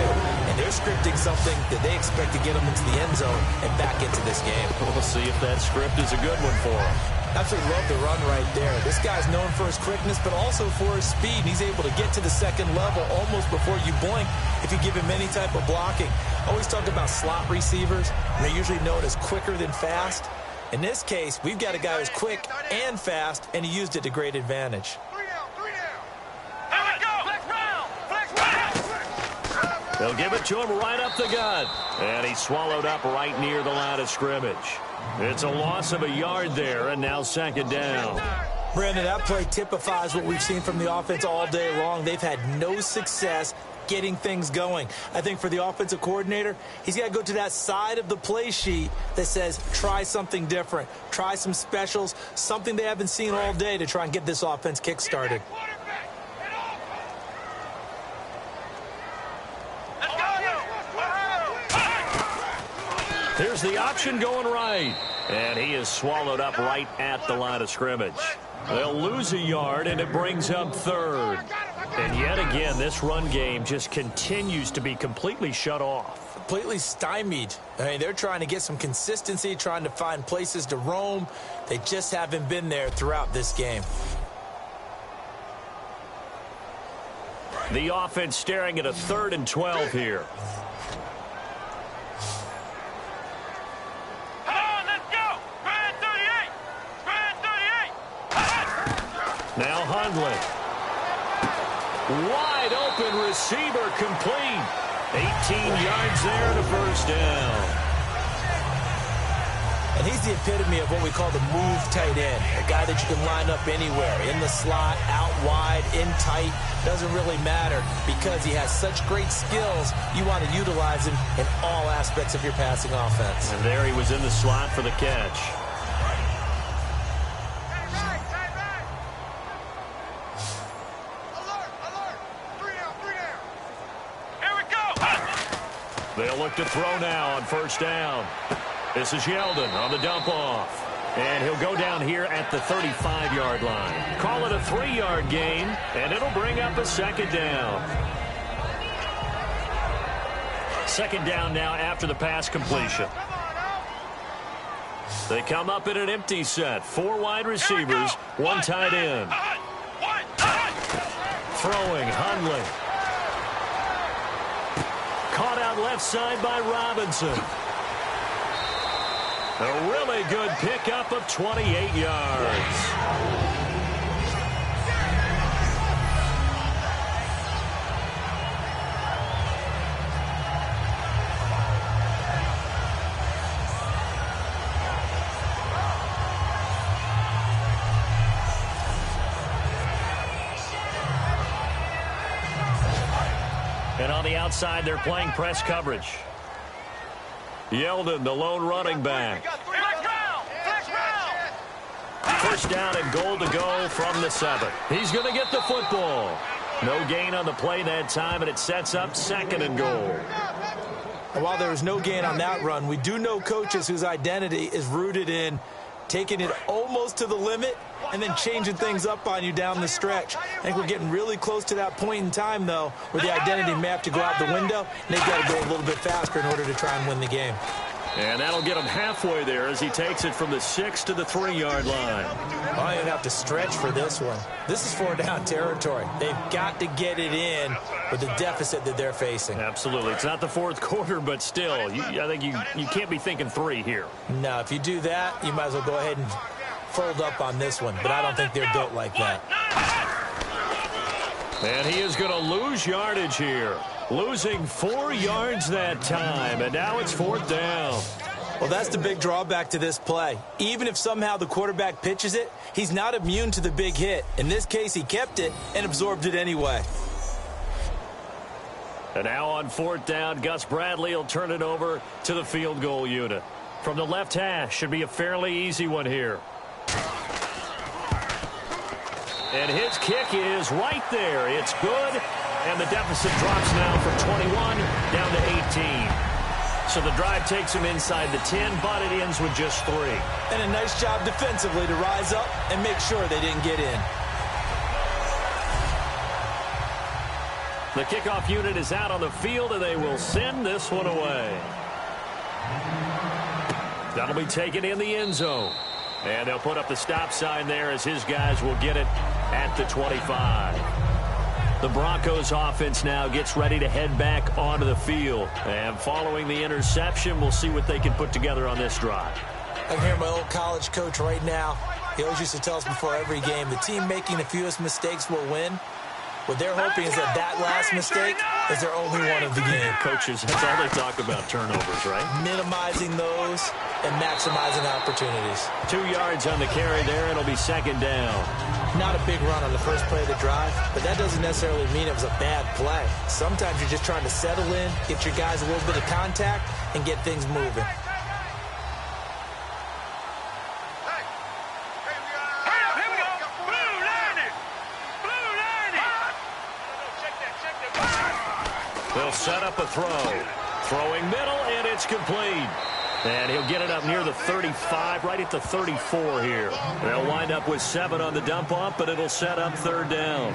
And they're scripting something that they expect to get them into the end zone and back into this game. We'll see if that script is a good one for them. Absolutely love the run right there. This guy's known for his quickness, but also for his speed. And he's able to get to the second level almost before you blink if you give him any type of blocking. Always talk about slot receivers, and they're usually known as quicker than fast. In this case, we've got a guy who's quick and fast, and he used it to great advantage. They'll give it to him right up the gut. And he's swallowed up right near the line of scrimmage. It's a loss of a yard there, and now second down. Brandon, that play typifies what we've seen from the offense all day long. They've had no success getting things going. I think for the offensive coordinator, he's got to go to that side of the play sheet that says try something different, try some specials, something they haven't seen all day to try and get this offense kick-started. Here's the option going right. And he is swallowed up right at the line of scrimmage. They'll lose a yard, and it brings up third. And yet again, this run game just continues to be completely shut off. Completely stymied. I mean, they're trying to get some consistency, trying to find places to roam. They just haven't been there throughout this game. The offense staring at a 3rd and 12 here. Now Hundley. Wide open receiver complete. 18 yards there and a first down. And he's the epitome of what we call the move tight end. A guy that you can line up anywhere. In the slot, out wide, in tight. Doesn't really matter because he has such great skills. You want to utilize him in all aspects of your passing offense. And there he was in the slot for the catch. They'll look to throw now on first down. This is Yeldon on the dump off. And he'll go down here at the 35-yard line. Call it a 3-yard gain, and it'll bring up a second down. Second down now after the pass completion. They come up in an empty set. 4 wide receivers, 1 tight end. Throwing Hundley. Caught out left side by Robinson. A really good pickup of 28 yards. And on the outside, they're playing press coverage. Yeldon, the lone running back. First down and goal to go from the 7. He's going to get the football. No gain on the play that time, and it sets up 2nd and goal. And while there was no gain on that run, we do know coaches whose identity is rooted in taking it almost to the limit and then changing things up on you down the stretch. I think we're getting really close to that point in time, though, where the identity may have to go out the window, and they've got to go a little bit faster in order to try and win the game. And that'll get him halfway there as he takes it from the 6 to the 3-yard line. I don't have to stretch for this one. This is 4-down territory. They've got to get it in with the deficit that they're facing. Absolutely. It's not the 4th quarter, but still, I think you can't be thinking 3 here. No, if you do that, you might as well go ahead and fold up on this one, but I don't think they're built like that. And he is going to lose yardage here. Losing 4 yards that time, and now it's 4th down. Well, that's the big drawback to this play. Even if somehow the quarterback pitches it, he's not immune to the big hit. In this case, he kept it and absorbed it anyway. And now on 4th down, Gus Bradley will turn it over to the field goal unit. From the left hash, should be a fairly easy one here. And his kick is right there. It's good. And the deficit drops now from 21 down to 18. So the drive takes him inside the 10, but it ends with just 3. And a nice job defensively to rise up and make sure they didn't get in. The kickoff unit is out on the field, and they will send this one away. That'll be taken in the end zone. And they'll put up the stop sign there as his guys will get it at the 25. The Broncos offense now gets ready to head back onto the field. And following the interception, we'll see what they can put together on this drive. I can hear my old college coach right now. He always used to tell us before every game, the team making the fewest mistakes will win. What they're hoping is that last mistake is their only one of the game. Coaches, that's all they talk about, turnovers, right? Minimizing those and maximizing opportunities. 2 yards on the carry there. It'll be 2nd down. Not a big run on the first play of the drive, but that doesn't necessarily mean it was a bad play. Sometimes you're just trying to settle in, get your guys a little bit of contact, and get things moving. They'll set up a throw. Throwing middle, and it's complete. And he'll get it up near the 35, right at the 34 here. They'll wind up with 7 on the dump-off, but it'll set up 3rd down.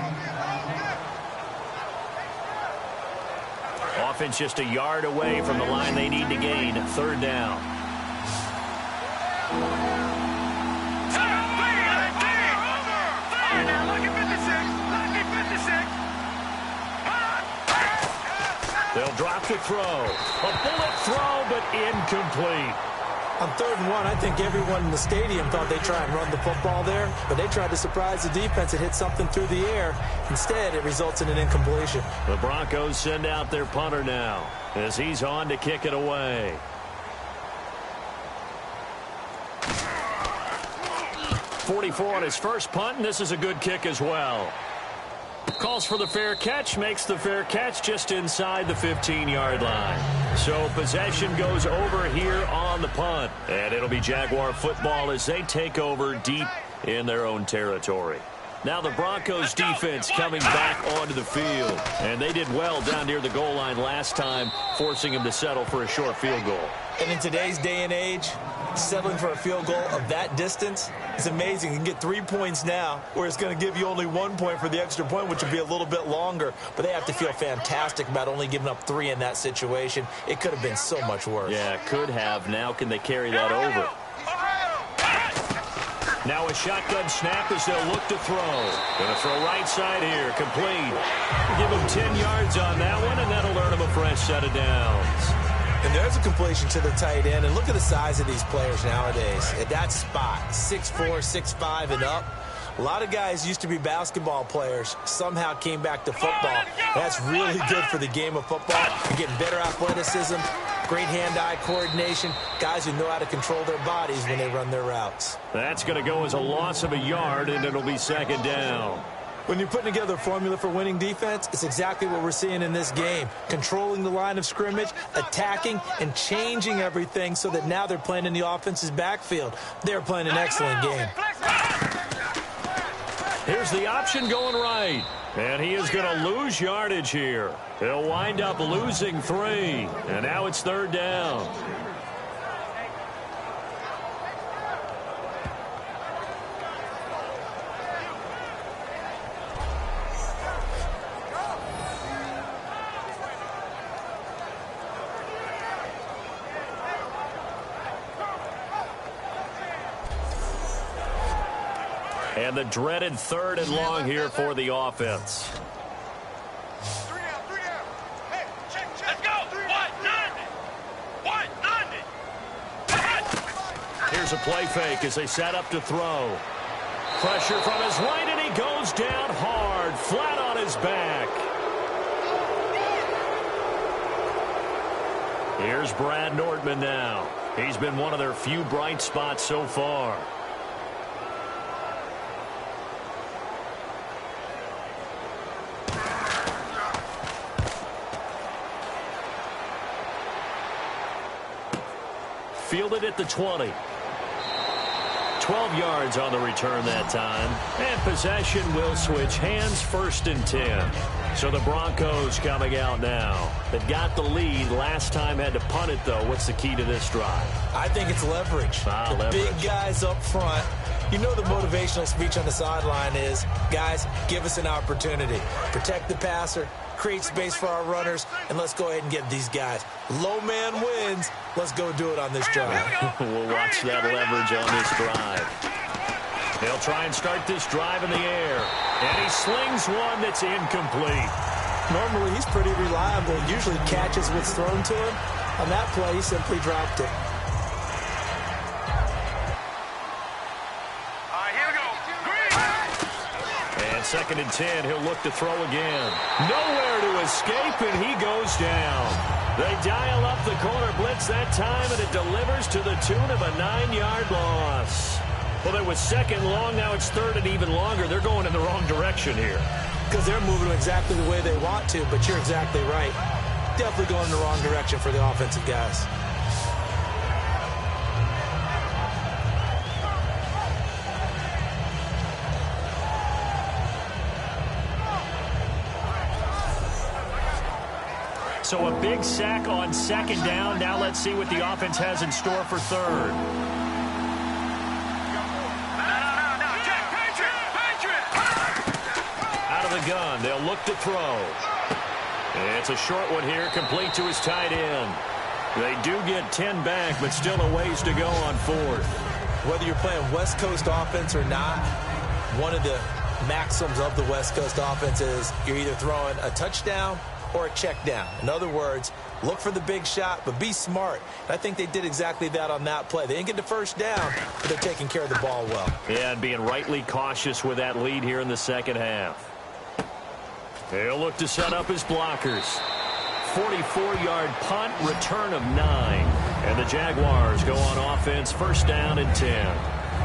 Offense just a yard away from the line they need to gain. 3rd down. They'll drop the throw. A bullet throw, but incomplete. On 3rd and 1, I think everyone in the stadium thought they'd try and run the football there, but they tried to surprise the defense and hit something through the air. Instead, it results in an incompletion. The Broncos send out their punter now as he's on to kick it away. .44 on his first punt, and this is a good kick as well. Calls for the fair catch, makes the fair catch just inside the 15-yard line. So possession goes over here on the punt. And it'll be Jaguar football as they take over deep in their own territory. Now the Broncos defense coming back onto the field. And they did well down near the goal line last time, forcing him to settle for a short field goal. And in today's day and age, settling for a field goal of that distance is amazing. You can get 3 points now, where it's going to give you only 1 point for the extra point, which would be a little bit longer. But they have to feel fantastic about only giving up 3 in that situation. It could have been so much worse. Yeah, could have. Now can they carry that over? Now a shotgun snap as they'll look to throw. Going to throw right side here, complete. Give him 10 yards on that one, and that'll earn him a fresh set of downs. And there's a completion to the tight end. And look at the size of these players nowadays. At that spot, 6'4", 6'5", and up. A lot of guys used to be basketball players, somehow came back to football. That's really good for the game of football. You're getting better athleticism, great hand-eye coordination, guys who know how to control their bodies when they run their routes. That's going to go as a loss of a yard, and it'll be 2nd down. When you're putting together a formula for winning defense, it's exactly what we're seeing in this game. Controlling the line of scrimmage, attacking, and changing everything so that now they're playing in the offense's backfield. They're playing an excellent game. Here's the option going right. And he is going to lose yardage here. He'll wind up losing 3. And now it's 3rd down. And the dreaded 3rd and long here for the offense. 3 down. Hey, check. Let's go. What? Here's a play fake as they set up to throw. Pressure from his right, and he goes down hard, flat on his back. Here's Brad Nordman now. He's been one of their few bright spots so far. Fielded at the 20. 12 yards on the return that time. And possession will switch hands, 1st and 10. So the Broncos coming out now. They've got the lead. Last time had to punt it, though. What's the key to this drive? I think it's leverage. The big guys up front. You know the motivational speech on the sideline is, guys, give us an opportunity. Protect the passer, create space for our runners, and let's go ahead and get these guys. Low man wins. Let's go do it on this drive. We'll watch that leverage on this drive. They'll try and start this drive in the air. And he slings one that's incomplete. Normally, he's pretty reliable. Usually catches what's thrown to him. On that play, he simply dropped it. And 2nd and 10, he'll look to throw again. Nowhere to escape, and he goes down. They dial up the corner blitz that time, and it delivers to the tune of a 9-yard loss. Well, it was 2nd long. Now it's 3rd and even longer. They're going in the wrong direction here. Because they're moving exactly the way they want to, but you're exactly right. Definitely going in the wrong direction for the offensive guys. So a big sack on 2nd down. Now let's see what the offense has in store for 3rd. Out of the gun, they'll look to throw. It's a short one here, complete to his tight end. They do get 10 back, but still a ways to go on 4th. Whether you're playing West Coast offense or not, one of the maxims of the West Coast offense is you're either throwing a touchdown or a check down. In other words, look for the big shot, but be smart. And I think they did exactly that on that play. They didn't get the 1st down, but they're taking care of the ball well. Yeah, and being rightly cautious with that lead here in the 2nd half. He'll look to set up his blockers. 44-yard punt, return of 9. And the Jaguars go on offense, 1st down and 10.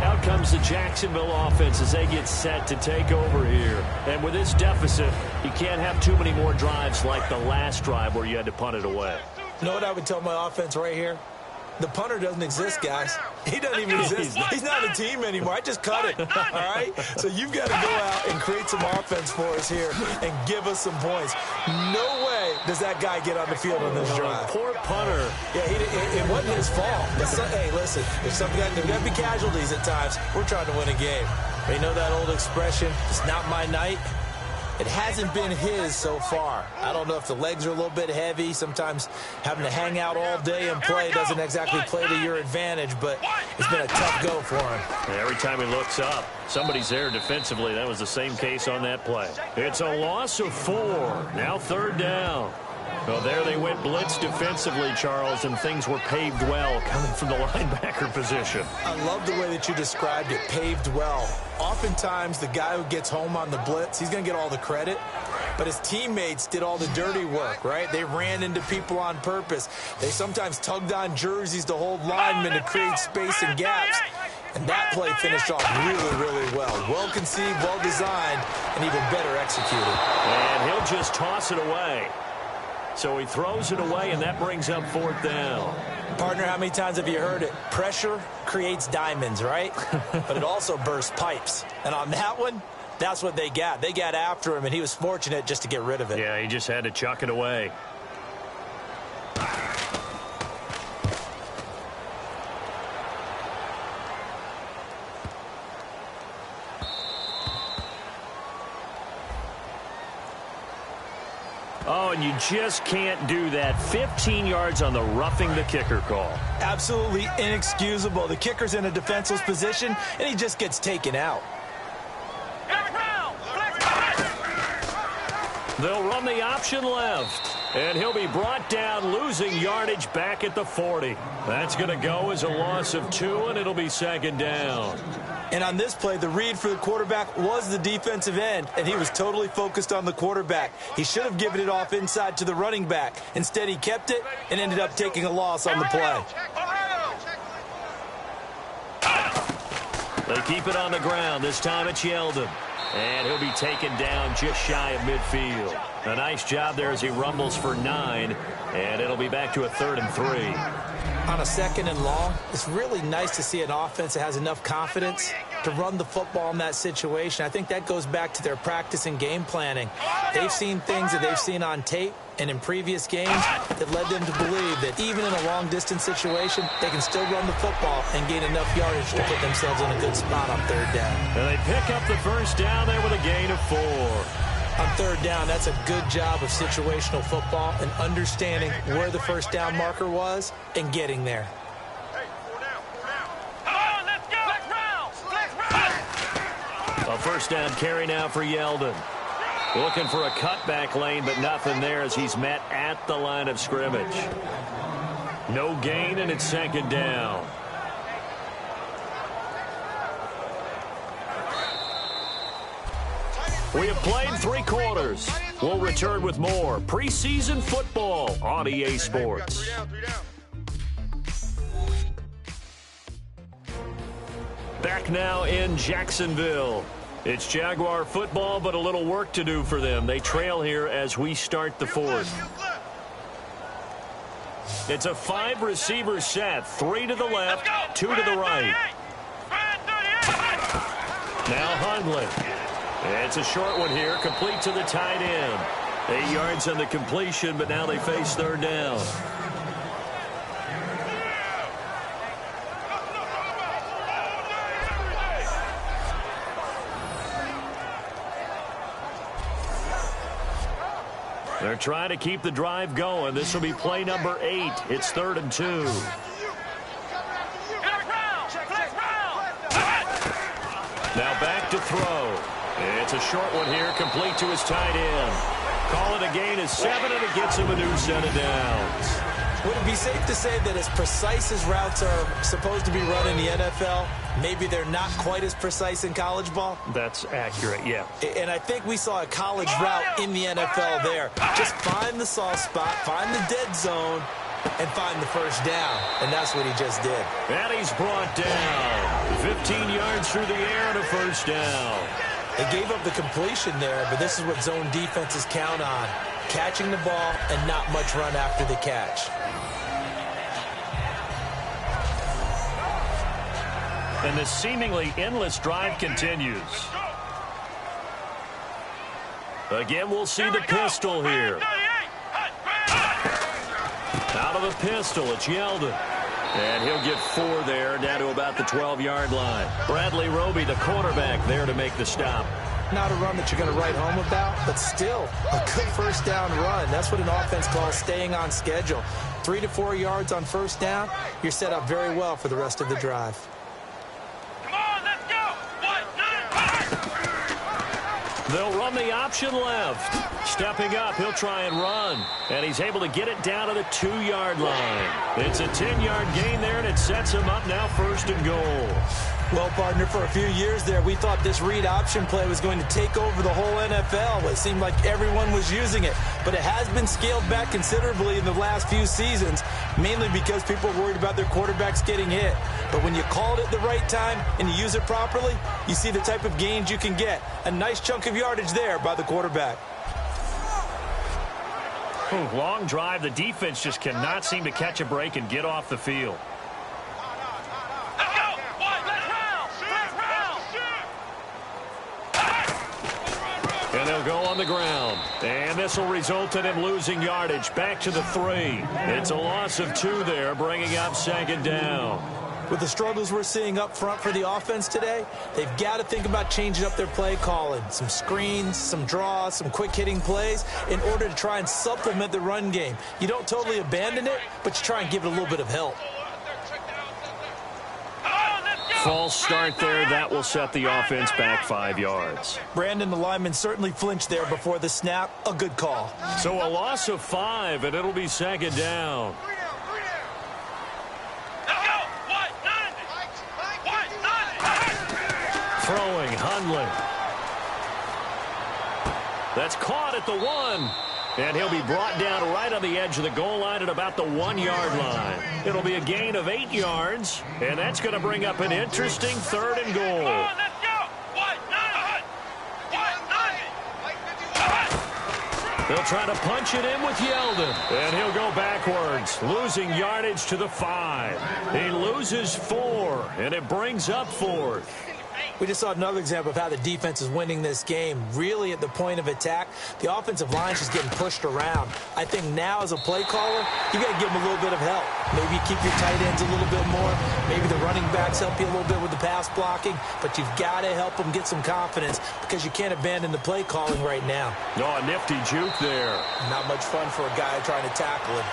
Out comes the Jacksonville offense as they get set to take over here. And with this deficit, you can't have too many more drives like the last drive where you had to punt it away. You know what I would tell my offense right here? The punter doesn't exist, guys. He doesn't even exist. He's not a team anymore. I just cut it, all right? So you've got to go out and create some offense for us here and give us some points. No way does that guy get on the field on this drive. Poor punter. Yeah, it wasn't his fault. Hey, listen, if something there's got to be casualties at times. We're trying to win a game. You know that old expression, it's not my night? It hasn't been his so far. I don't know if the legs are a little bit heavy. Sometimes having to hang out all day and play doesn't exactly play to your advantage, but it's been a tough go for him. Every time he looks up, somebody's there defensively. That was the same case on that play. It's a loss of 4. Now 3rd down. Well, there they went blitz defensively, Charles, and things were paved well coming from the linebacker position. I love the way that you described it, paved well. Oftentimes, the guy who gets home on the blitz, he's going to get all the credit, but his teammates did all the dirty work, right? They ran into people on purpose. They sometimes tugged on jerseys to hold linemen to create space and gaps. And that play finished off really, really well. Well-conceived, well-designed, and even better executed. And he'll just toss it away. So he throws it away, and that brings up 4th down. Partner, how many times have you heard it? Pressure creates diamonds, right? But it also bursts pipes. And on that one, that's what they got. They got after him, and he was fortunate just to get rid of it. Yeah, he just had to chuck it away. Oh, and you just can't do that. 15 yards on the roughing the kicker call. Absolutely inexcusable. The kicker's in a defenseless position, and he just gets taken out. They'll run the option left, and he'll be brought down, losing yardage back at the 40. That's going to go as a loss of 2, and it'll be 2nd down. And on this play, the read for the quarterback was the defensive end, and he was totally focused on the quarterback. He should have given it off inside to the running back. Instead, he kept it and ended up taking a loss on the play. They keep it on the ground. This time it's Yeldon. And he'll be taken down just shy of midfield. A nice job there as he rumbles for 9. And it'll be back to a 3rd and 3. On a 2nd and long, it's really nice to see an offense that has enough confidence to run the football in that situation. I think that goes back to their practice and game planning. They've seen things that they've seen on tape and in previous games that led them to believe that even in a long-distance situation, they can still run the football and gain enough yardage to put themselves in a good spot on 3rd down. And they pick up the 1st down there with a gain of 4. On 3rd down, that's a good job of situational football and understanding where the 1st down marker was and getting there. A 1st down carry now for Yeldon. Looking for a cutback lane, but nothing there as he's met at the line of scrimmage. No gain, and it's 2nd down. We have played 3 quarters. We'll return with more preseason football on EA Sports. Back now in Jacksonville. It's Jaguar football, but a little work to do for them. They trail here as we start the 4th. It's a 5-receiver set. 3 to the left, 2 to the right. Now Hundley. It's a short one here, complete to the tight end. 8 yards on the completion, but now they face 3rd down. They're trying to keep the drive going. This will be play number 8. It's 3rd and 2. Now back to throw. It's a short one here, complete to his tight end. Call it a gain of 7, and it gets him a new set of downs. Would it be safe to say that as precise as routes are supposed to be run in the NFL, maybe they're not quite as precise in college ball? That's accurate, yeah. And I think we saw a college route in the NFL there. Just find the soft spot, find the dead zone, and find the 1st down. And that's what he just did. And he's brought down. 15 yards through the air and a 1st down. They gave up the completion there, but this is what zone defenses count on. Catching the ball and not much run after the catch. And the seemingly endless drive continues. Again, we'll see the pistol here. Out of the pistol, it's Yeldon. And he'll get 4 there, down to about the 12-yard line. Bradley Roby, the quarterback, there to make the stop. Not a run that you're going to write home about, but still a good 1st down run. That's what an offense calls staying on schedule. 3 to 4 yards on 1st down, you're set up very well for the rest of the drive. Come on, let's go! 1, 2, They'll run the option left. Stepping up, he'll try and run. And he's able to get it down to the 2-yard line. It's a 10-yard gain there, and it sets him up now 1st and goal. Well, partner, for a few years there, we thought this read option play was going to take over the whole NFL. It seemed like everyone was using it. But it has been scaled back considerably in the last few seasons, mainly because people are worried about their quarterbacks getting hit. But when you call it at the right time and you use it properly, you see the type of gains you can get. A nice chunk of yardage there by the quarterback. Long drive. The defense just cannot seem to catch a break and get off the field. And they'll go on the ground. And this will result in him losing yardage back to the 3. It's a loss of 2 there, bringing up 2nd down. With the struggles we're seeing up front for the offense today, they've got to think about changing up their play calling. Some screens, some draws, some quick-hitting plays in order to try and supplement the run game. You don't totally abandon it, but you try and give it a little bit of help. False start there. That will set the offense back 5 yards. Brandon, the lineman, certainly flinched there before the snap. A good call. So a loss of 5, and it'll be 2nd down. Throwing, Hundley. That's caught at the 1. And he'll be brought down right on the edge of the goal line at about the 1-yard line. It'll be a gain of 8 yards, and that's going to bring up an interesting 3rd and goal. They'll try to punch it in with Yeldon, and he'll go backwards, losing yardage to the 5. He loses 4, and it brings up 4th. We just saw another example of how the defense is winning this game. Really at the point of attack, the offensive line is just getting pushed around. I think now as a play caller, you got to give them a little bit of help. Maybe you keep your tight ends a little bit more. Maybe the running backs help you a little bit with the pass blocking. But you've got to help them get some confidence because you can't abandon the play calling right now. Oh, a nifty juke there. Not much fun for a guy trying to tackle him.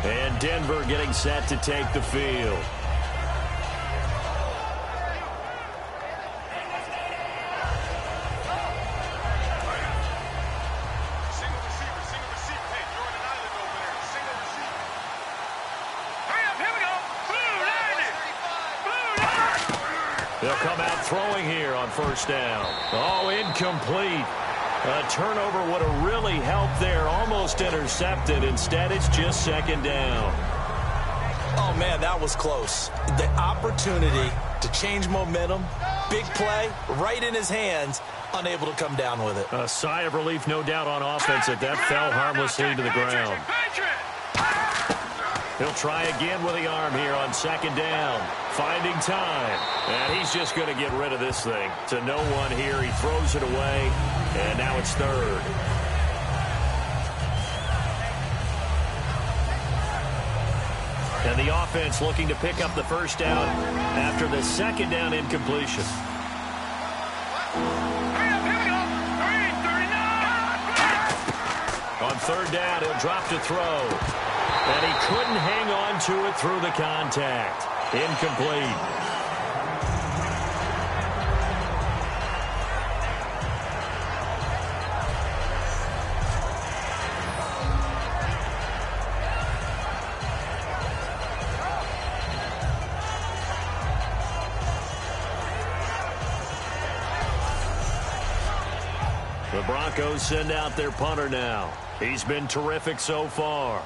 And Denver getting set to take the field. They'll come out throwing here on 1st down. Oh, incomplete. A turnover would have really helped there. Almost intercepted. Instead, it's just 2nd down. Oh, man, that was close. The opportunity to change momentum, big play, right in his hands, unable to come down with it. A sigh of relief, no doubt, on offense that fell harmlessly to the ground. He'll try again with the arm here on 2nd down. Finding time. And he's just going to get rid of this thing. To no one here. He throws it away. And now it's 3rd. And the offense looking to pick up the 1st down after the 2nd down incompletion. On 3rd down, he'll drop to throw. And he couldn't hang on to it through the contact. Incomplete. The Broncos send out their punter now. He's been terrific so far.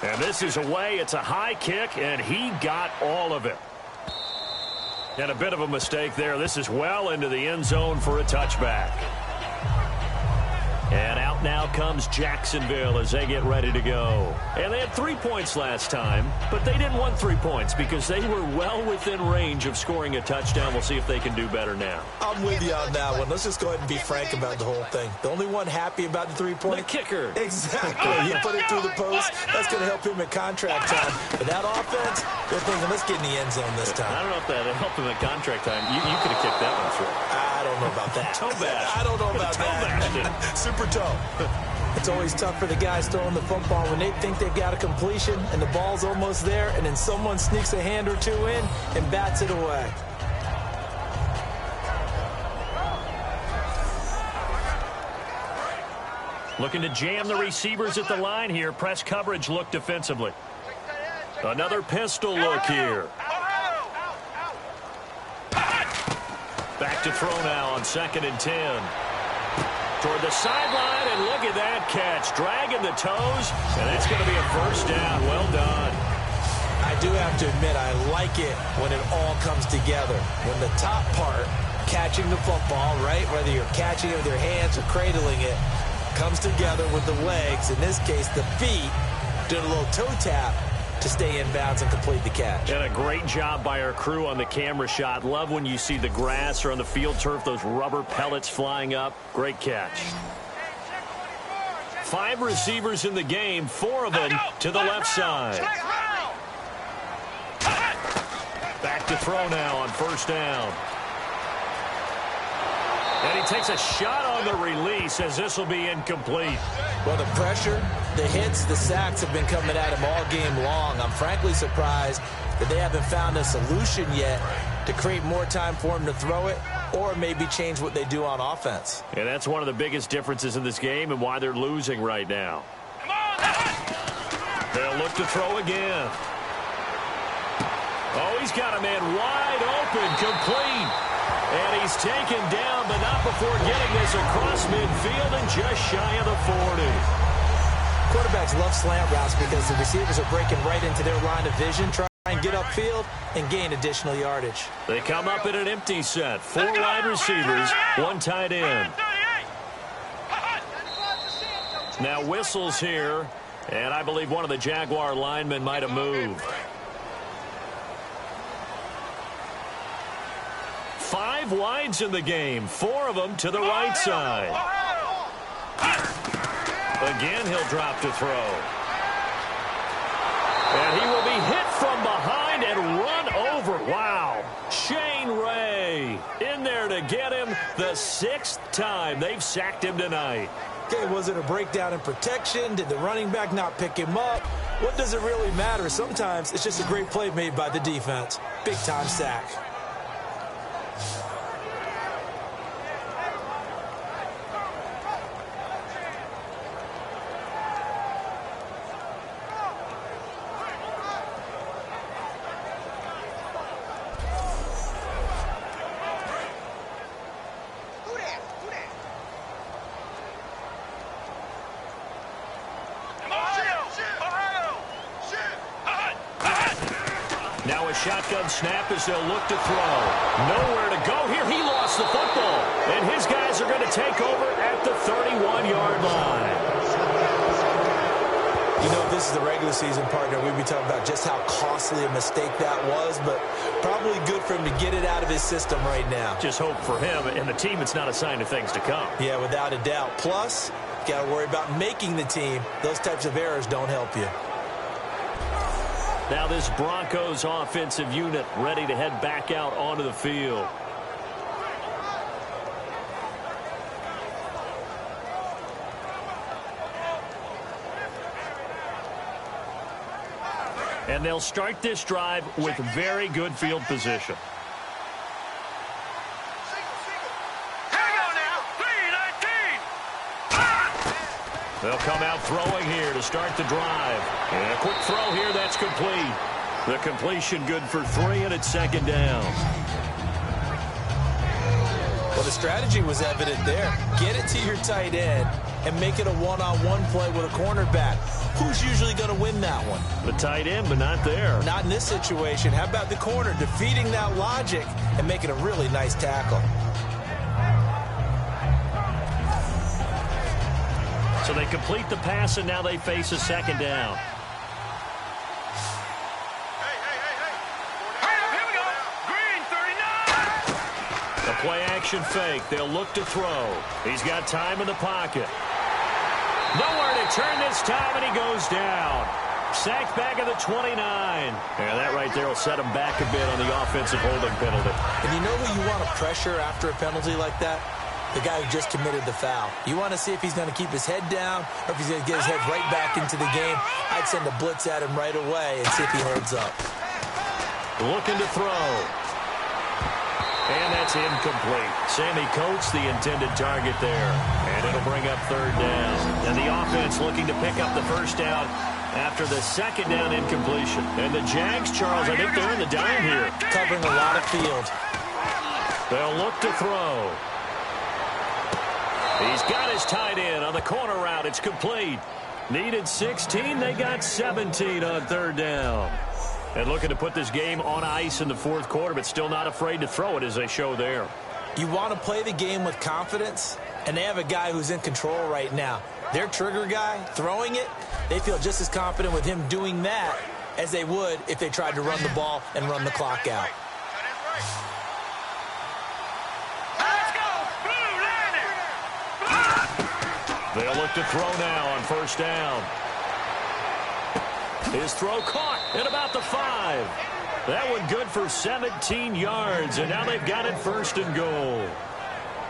And this is away. It's a high kick, and he got all of it. And a bit of a mistake there. This is well into the end zone for a touchback. And out now comes Jacksonville as they get ready to go. And they had 3 points last time, but they didn't want 3 points because they were well within range of scoring a touchdown. We'll see if they can do better now. I'm with you on that one. Let's just go ahead and be frank about the whole thing. The only one happy about the 3-point. The kicker. Exactly. You put it through the post. That's going to help him at contract time. But that offense, they're thinking, let's get in the end zone this time. I don't know if that helped him at contract time. You could have kicked that one through. I don't know about that. Toe bash. I don't know about that. Super toe. It's always tough for the guys throwing the football when they think they've got a completion and the ball's almost there, and then someone sneaks a hand or two in and bats it away. Looking to jam the receivers at the line here. Press coverage look defensively. Another pistol look here. Back to throw now on 2nd and 10. Toward the sideline, and look at that catch. Dragging the toes, and that's going to be a first down. Well done. I do have to admit, I like it when it all comes together. When the top part, catching the football, right, whether you're catching it with your hands or cradling it, comes together with the legs, in this case the feet, doing a little toe tap to stay in bounds and complete the catch. And a great job by our crew on the camera shot. Love when you see the grass or on the field turf, those rubber pellets flying up. Great catch. 5 receivers in the game, 4 of them to the left side. Back to throw now on 1st down. And he takes a shot on the release as this will be incomplete. Well, the pressure, the hits, the sacks have been coming at him all game long. I'm frankly surprised that they haven't found a solution yet to create more time for him to throw it or maybe change what they do on offense. And that's one of the biggest differences in this game and why they're losing right now. They'll look to throw again. Oh, he's got a man wide open, complete. And he's taken down, but not before getting this across midfield and just shy of the 40. Quarterbacks love slant routes because the receivers are breaking right into their line of vision, trying to get upfield and gain additional yardage. They come up in an empty set. 4 wide receivers, 1 tight end. Now whistles here, and I believe one of the Jaguar linemen might have moved. 5 wides in the game, 4 of them to the right side. Again, he'll drop to throw. And he will be hit from behind and run over. Wow. Shane Ray in there to get him the 6th time they've sacked him tonight. Okay, was it a breakdown in protection? Did the running back not pick him up? What does it really matter? Sometimes it's just a great play made by the defense. Big-time sack. Now a shotgun snap as they'll look to throw. Nowhere to go here. He lost the football. And his guys are going to take over at the 31-yard line. You know, if this is the regular season, partner, we'd be talking about just how costly a mistake that was, but probably good for him to get it out of his system right now. Just hope for him and the team it's not a sign of things to come. Yeah, without a doubt. Plus, got to worry about making the team. Those types of errors don't help you. Now this Broncos offensive unit ready to head back out onto the field. And they'll start this drive with very good field position. They'll come out throwing here to start the drive. And a quick throw here, that's complete. The completion good for 3, and it's 2nd down. Well, the strategy was evident there. Get it to your tight end and make it a one-on-one play with a cornerback. Who's usually going to win that one? The tight end, but not there. Not in this situation. How about the corner defeating that logic and making a really nice tackle? So they complete the pass, and now they face a 2nd down. Here we go. Green 39. The play action fake. They'll look to throw. He's got time in the pocket. Nowhere to turn this time, and he goes down. Sacked back at the 29. And that right there will set him back a bit on the offensive holding penalty. And you know who you want to pressure after a penalty like that? The guy who just committed the foul. You want to see if he's going to keep his head down or if he's going to get his head right back into the game. I'd send a blitz at him right away and see if he holds up. Looking to throw. And that's incomplete. Sammy Coates, the intended target there. And it'll bring up third down. And the offense looking to pick up the first down after the second down incompletion. And the Jags, Charles, I think they're in the dime here. Covering a lot of field. They'll look to throw. He's got his tight end on the corner route. It's complete. Needed 16. They got 17 on third down. And looking to put this game on ice in the fourth quarter, but still not afraid to throw it as they show there. You want to play the game with confidence, and they have a guy who's in control right now. Their trigger guy, throwing it, they feel just as confident with him doing that as they would if they tried to run the ball and run the clock out. They'll look to throw now on first down. His throw caught at about the 5. That one good for 17 yards, and now they've got it first and goal.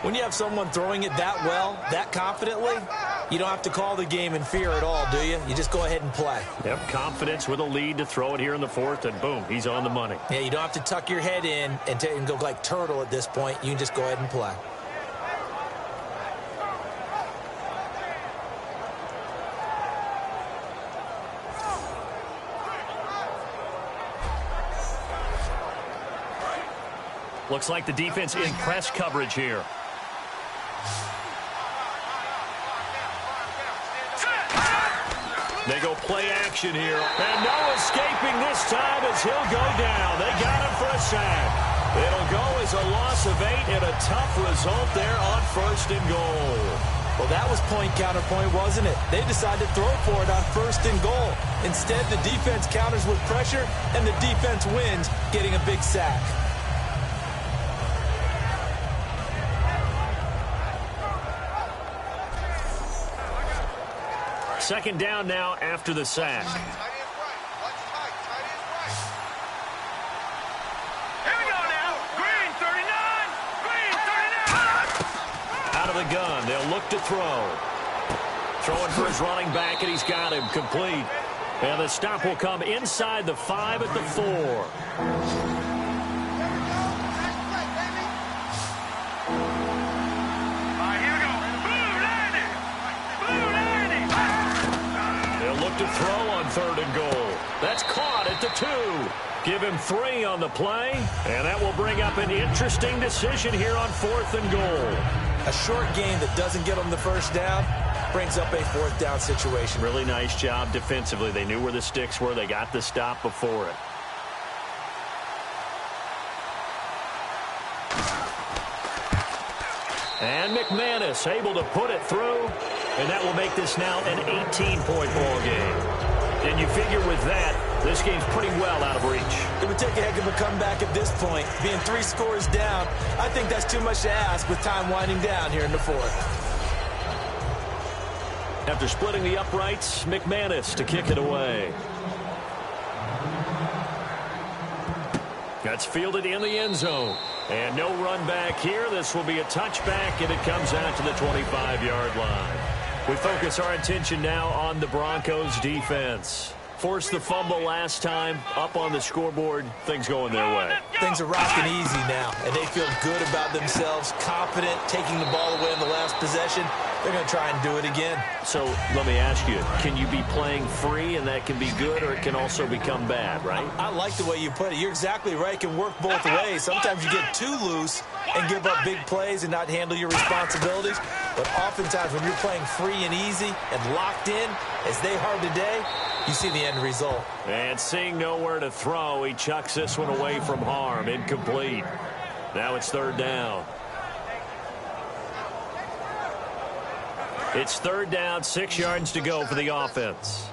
When you have someone throwing it that well, that confidently, you don't have to call the game in fear at all, do you? You just go ahead and play. Yep, confidence with a lead to throw it here in the fourth, and boom, he's on the money. Yeah, you don't have to tuck your head in and go like turtle at this point. You can just go ahead and play. Looks like the defense in press coverage here. They go play action here. And no escaping this time as he'll go down. They got him for a sack. It'll go as a loss of 8 and a tough result there on first and goal. Well, that was point counterpoint, wasn't it? They decided to throw for it on first and goal. Instead, the defense counters with pressure, and the defense wins, getting a big sack. Second down now after the sack. Here we go now. Green 39. Green 39. Out of the gun. They'll look to throw. Throwing for his running back, and he's got him complete. And the stop will come inside the 5 at the 4. To throw on third and goal. That's caught at the 2. Give him 3 on the play, and that will bring up an interesting decision here on fourth and goal. A short game that doesn't get them the first down brings up a fourth down situation. Really nice job defensively. They knew where the sticks were. They got the stop before it. And McManus able to put it through. And that will make this now an 18-point ball game. And you figure with that, this game's pretty well out of reach. It would take a heck of a comeback at this point. Being 3 scores down, I think that's too much to ask with time winding down here in the fourth. After splitting the uprights, McManus to kick it away. That's fielded in the end zone. And no run back here. This will be a touchback, and it comes out to the 25-yard line. We focus our attention now on the Broncos defense. Forced the fumble last time, up on the scoreboard, things going their way. Things are rocking easy now, and they feel good about themselves, confident, taking the ball away in the last possession. They're going to try and do it again. So let me ask you, can you be playing free and that can be good, or it can also become bad, right? I like the way you put it. You're exactly right. It can work both ways. Sometimes you get too loose and give up big plays and not handle your responsibilities. But oftentimes when you're playing free and easy and locked in, as they are today, you see the end result. And seeing nowhere to throw, he chucks this one away from harm. Incomplete. Now it's third down. It's third down, 6 yards to go for the offense.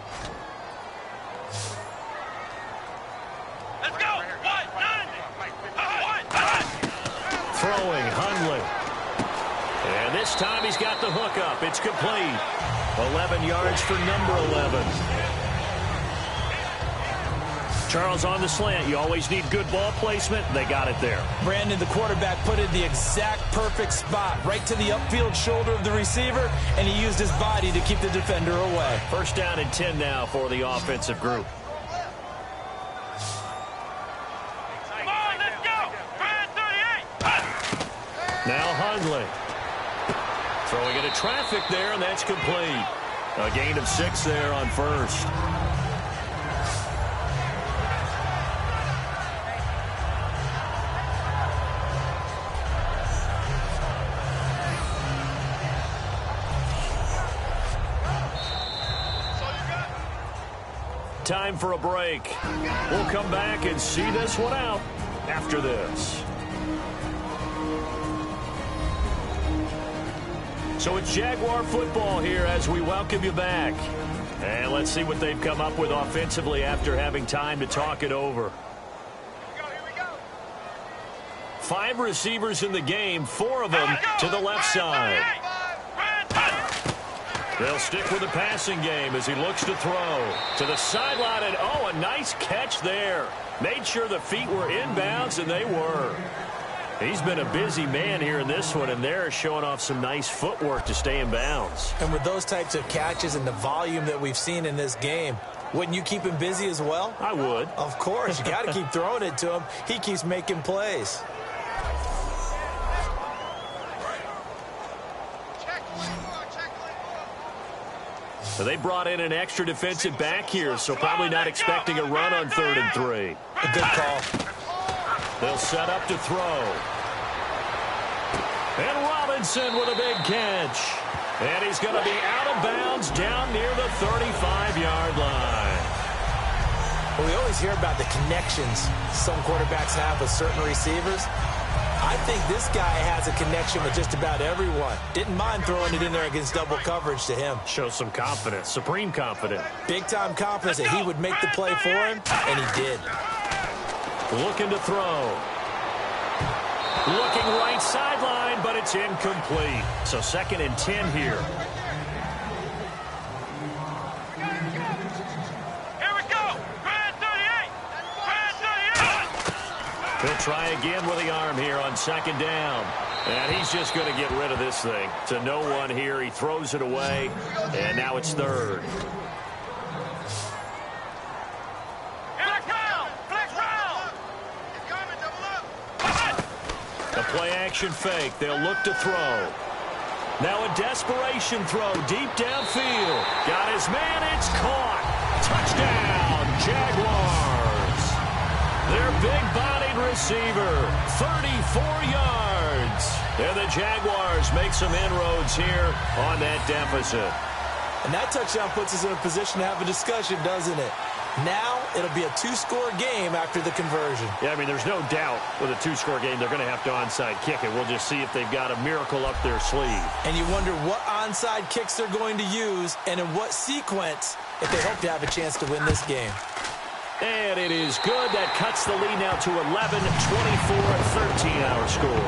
Let's go. Throwing, Hundley. And this time he's got the hook up. It's complete. 11 yards for number 11. Charles on the slant. You always need good ball placement. They got it there. Brandon, the quarterback, put it in the exact perfect spot, right to the upfield shoulder of the receiver, and he used his body to keep the defender away. First down and 10 now for the offensive group. Come on, let's go. Brand 38. Now Hundley. Throwing into traffic there, and that's complete. A gain of 6 there on first. Time for a break. We'll come back and see this one out after this. So it's Jaguar football here as we welcome you back. And let's see what they've come up with offensively after having time to talk it over. Here we go. 5 receivers in the game, 4 of them to the left side. They'll stick with the passing game as he looks to throw to the sideline. And, oh, a nice catch there. Made sure the feet were inbounds, and they were. He's been a busy man here in this one, and they're showing off some nice footwork to stay in bounds. And with those types of catches and the volume that we've seen in this game, wouldn't you keep him busy as well? I would. Of course. You got to keep throwing it to him. He keeps making plays. So they brought in an extra defensive back here, so probably not expecting a run on 3rd and 3. A good call. They'll set up to throw. And Robinson with a big catch. And he's going to be out of bounds down near the 35-yard line. Well, we always hear about the connections some quarterbacks have with certain receivers. I think this guy has a connection with just about everyone. Didn't mind throwing it in there against double coverage to him. Shows some confidence, supreme confidence. Big-time confidence that he would make the play for him, and he did. Looking to throw. Looking right sideline, but it's incomplete. So 2nd and 10 here. Here we go. Grand 38. Grand 38. He'll try again with the arm here on 2nd down. And he's just going to get rid of this thing. To no one here. He throws it away. And now it's 3rd. A play-action fake. They'll look to throw. Now a desperation throw deep downfield. Got his man. It's caught. Touchdown, Jaguars. Their big-bodied receiver, 34 yards. And the Jaguars make some inroads here on that deficit. And that touchdown puts us in a position to have a discussion, doesn't it? Now it'll be a 2-score game after the conversion. Yeah, I mean, there's no doubt with a 2-score game they're going to have to onside kick it. We'll just see if they've got a miracle up their sleeve. And you wonder what onside kicks they're going to use and in what sequence if they hope to have a chance to win this game. And it is good. That cuts the lead now to 11, 24, 13 our score.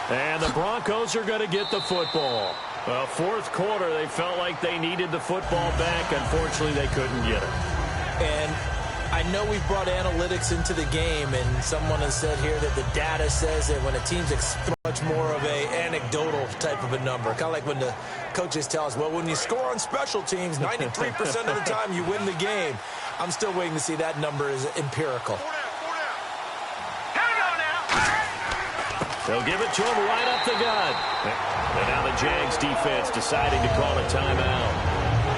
And the Broncos are going to get the football. Well, 4th quarter, they felt like they needed the football back. Unfortunately, they couldn't get it. And I know we've brought analytics into the game, and someone has said here that the data says that when a team's much more of a anecdotal type of a number. Kind of like when the coaches tell us, well, when you score on special teams, 93% of the time you win the game. I'm still waiting to see that number is empirical. They'll give it to him right up the gut. And now the Jags defense deciding to call a timeout.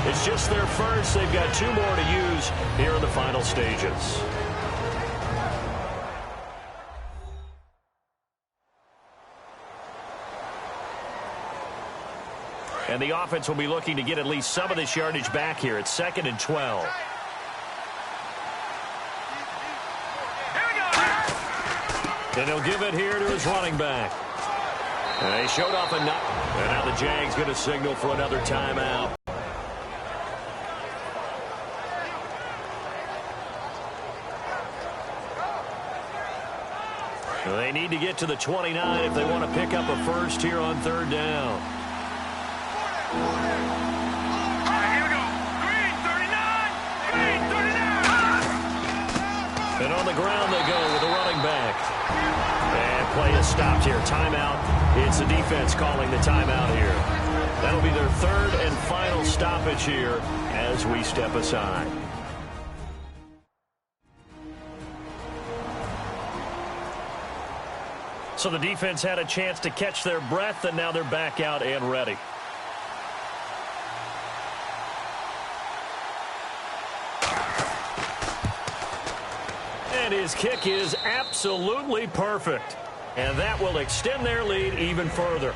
It's just their first. They've got 2 more to use here in the final stages. And the offense will be looking to get at least some of this yardage back here. It's 2nd and 12. And he'll give it here to his running back. And he showed off enough. And now the Jags going to signal for another timeout. They need to get to the 29 if they want to pick up a first here on 3rd down. Here we go. Green 39. Green 39. And on the ground they go with the running back. And play is stopped here. Timeout. It's the defense calling the timeout here. That'll be their 3rd and final stoppage here as we step aside. So the defense had a chance to catch their breath, and now they're back out and ready. And his kick is absolutely perfect. And that will extend their lead even further.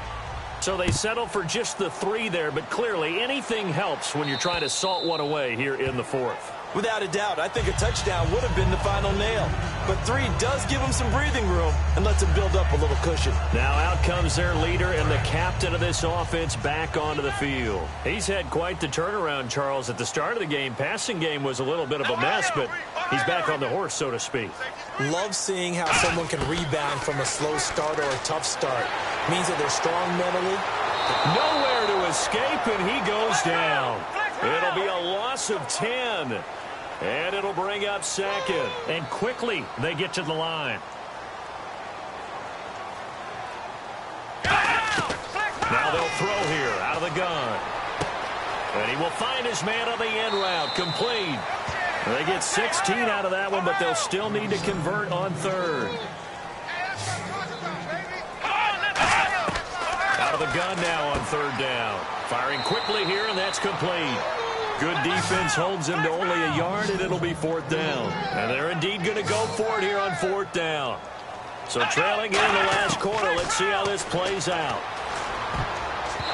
So they settle for just the 3 there, but clearly anything helps when you're trying to salt one away here in the 4th. Without a doubt, I think a touchdown would have been the final nail. But 3 does give them some breathing room and lets them build up a little cushion. Now out comes their leader and the captain of this offense back onto the field. He's had quite the turnaround, Charles. At the start of the game, passing game was a little bit of a mess, but he's back on the horse, so to speak. Love seeing how someone can rebound from a slow start or a tough start. Means that they're strong mentally. Nowhere to escape, and he goes down. It'll be a loss of 10. And it'll bring up 2nd. And quickly, they get to the line. Now they'll throw here out of the gun. And he will find his man on the end route. Complete. They get 16 out of that one, but they'll still need to convert on 3rd. Out of the gun now on 3rd down. Firing quickly here, and that's complete. Good defense holds him to only a yard, and it'll be 4th down. And they're indeed going to go for it here on 4th down. So trailing in the last quarter, let's see how this plays out.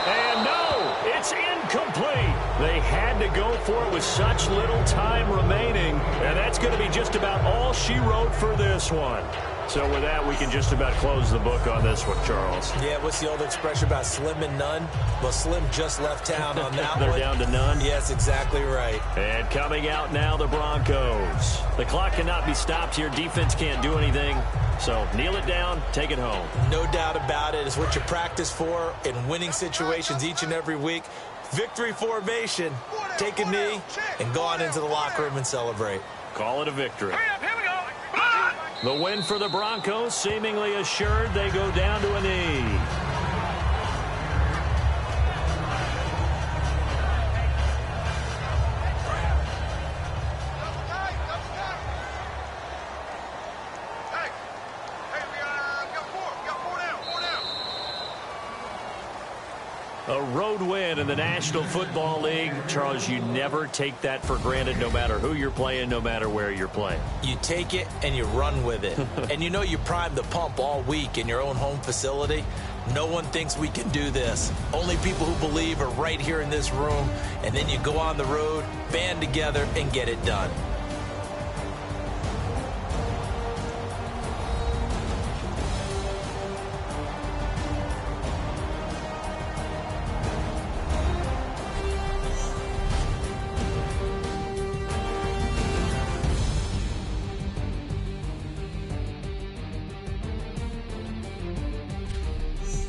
And no, it's incomplete. They had to go for it with such little time remaining, and that's going to be just about all she wrote for this one. So with that, we can just about close the book on this one, Charles. Yeah, what's the old expression about slim and none? Well, Slim just left town on that They're one. down to none? Yes, exactly right. And coming out now, the Broncos. The clock cannot be stopped here. Defense can't do anything. So kneel it down, take it home. No doubt about it. It's what you practice for in winning situations each and every week. Victory formation. Take a knee and go on into the locker room and celebrate. Call it a victory. Here we go. The win for the Broncos seemingly assured. They go down to a knee. A road win in the National Football League. Charles, you never take that for granted, no matter who you're playing, no matter where you're playing. You take it and you run with it. And you know you primed the pump all week in your own home facility. No one thinks we can do this. Only people who believe are right here in this room. And then you go on the road, band together, and get it done.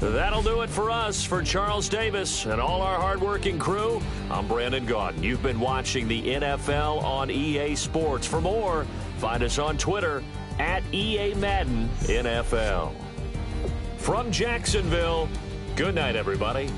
That'll do it for us. For Charles Davis and all our hardworking crew, I'm Brandon Gaudin. You've been watching the NFL on EA Sports. For more, find us on Twitter at EA Madden NFL. From Jacksonville, good night, everybody.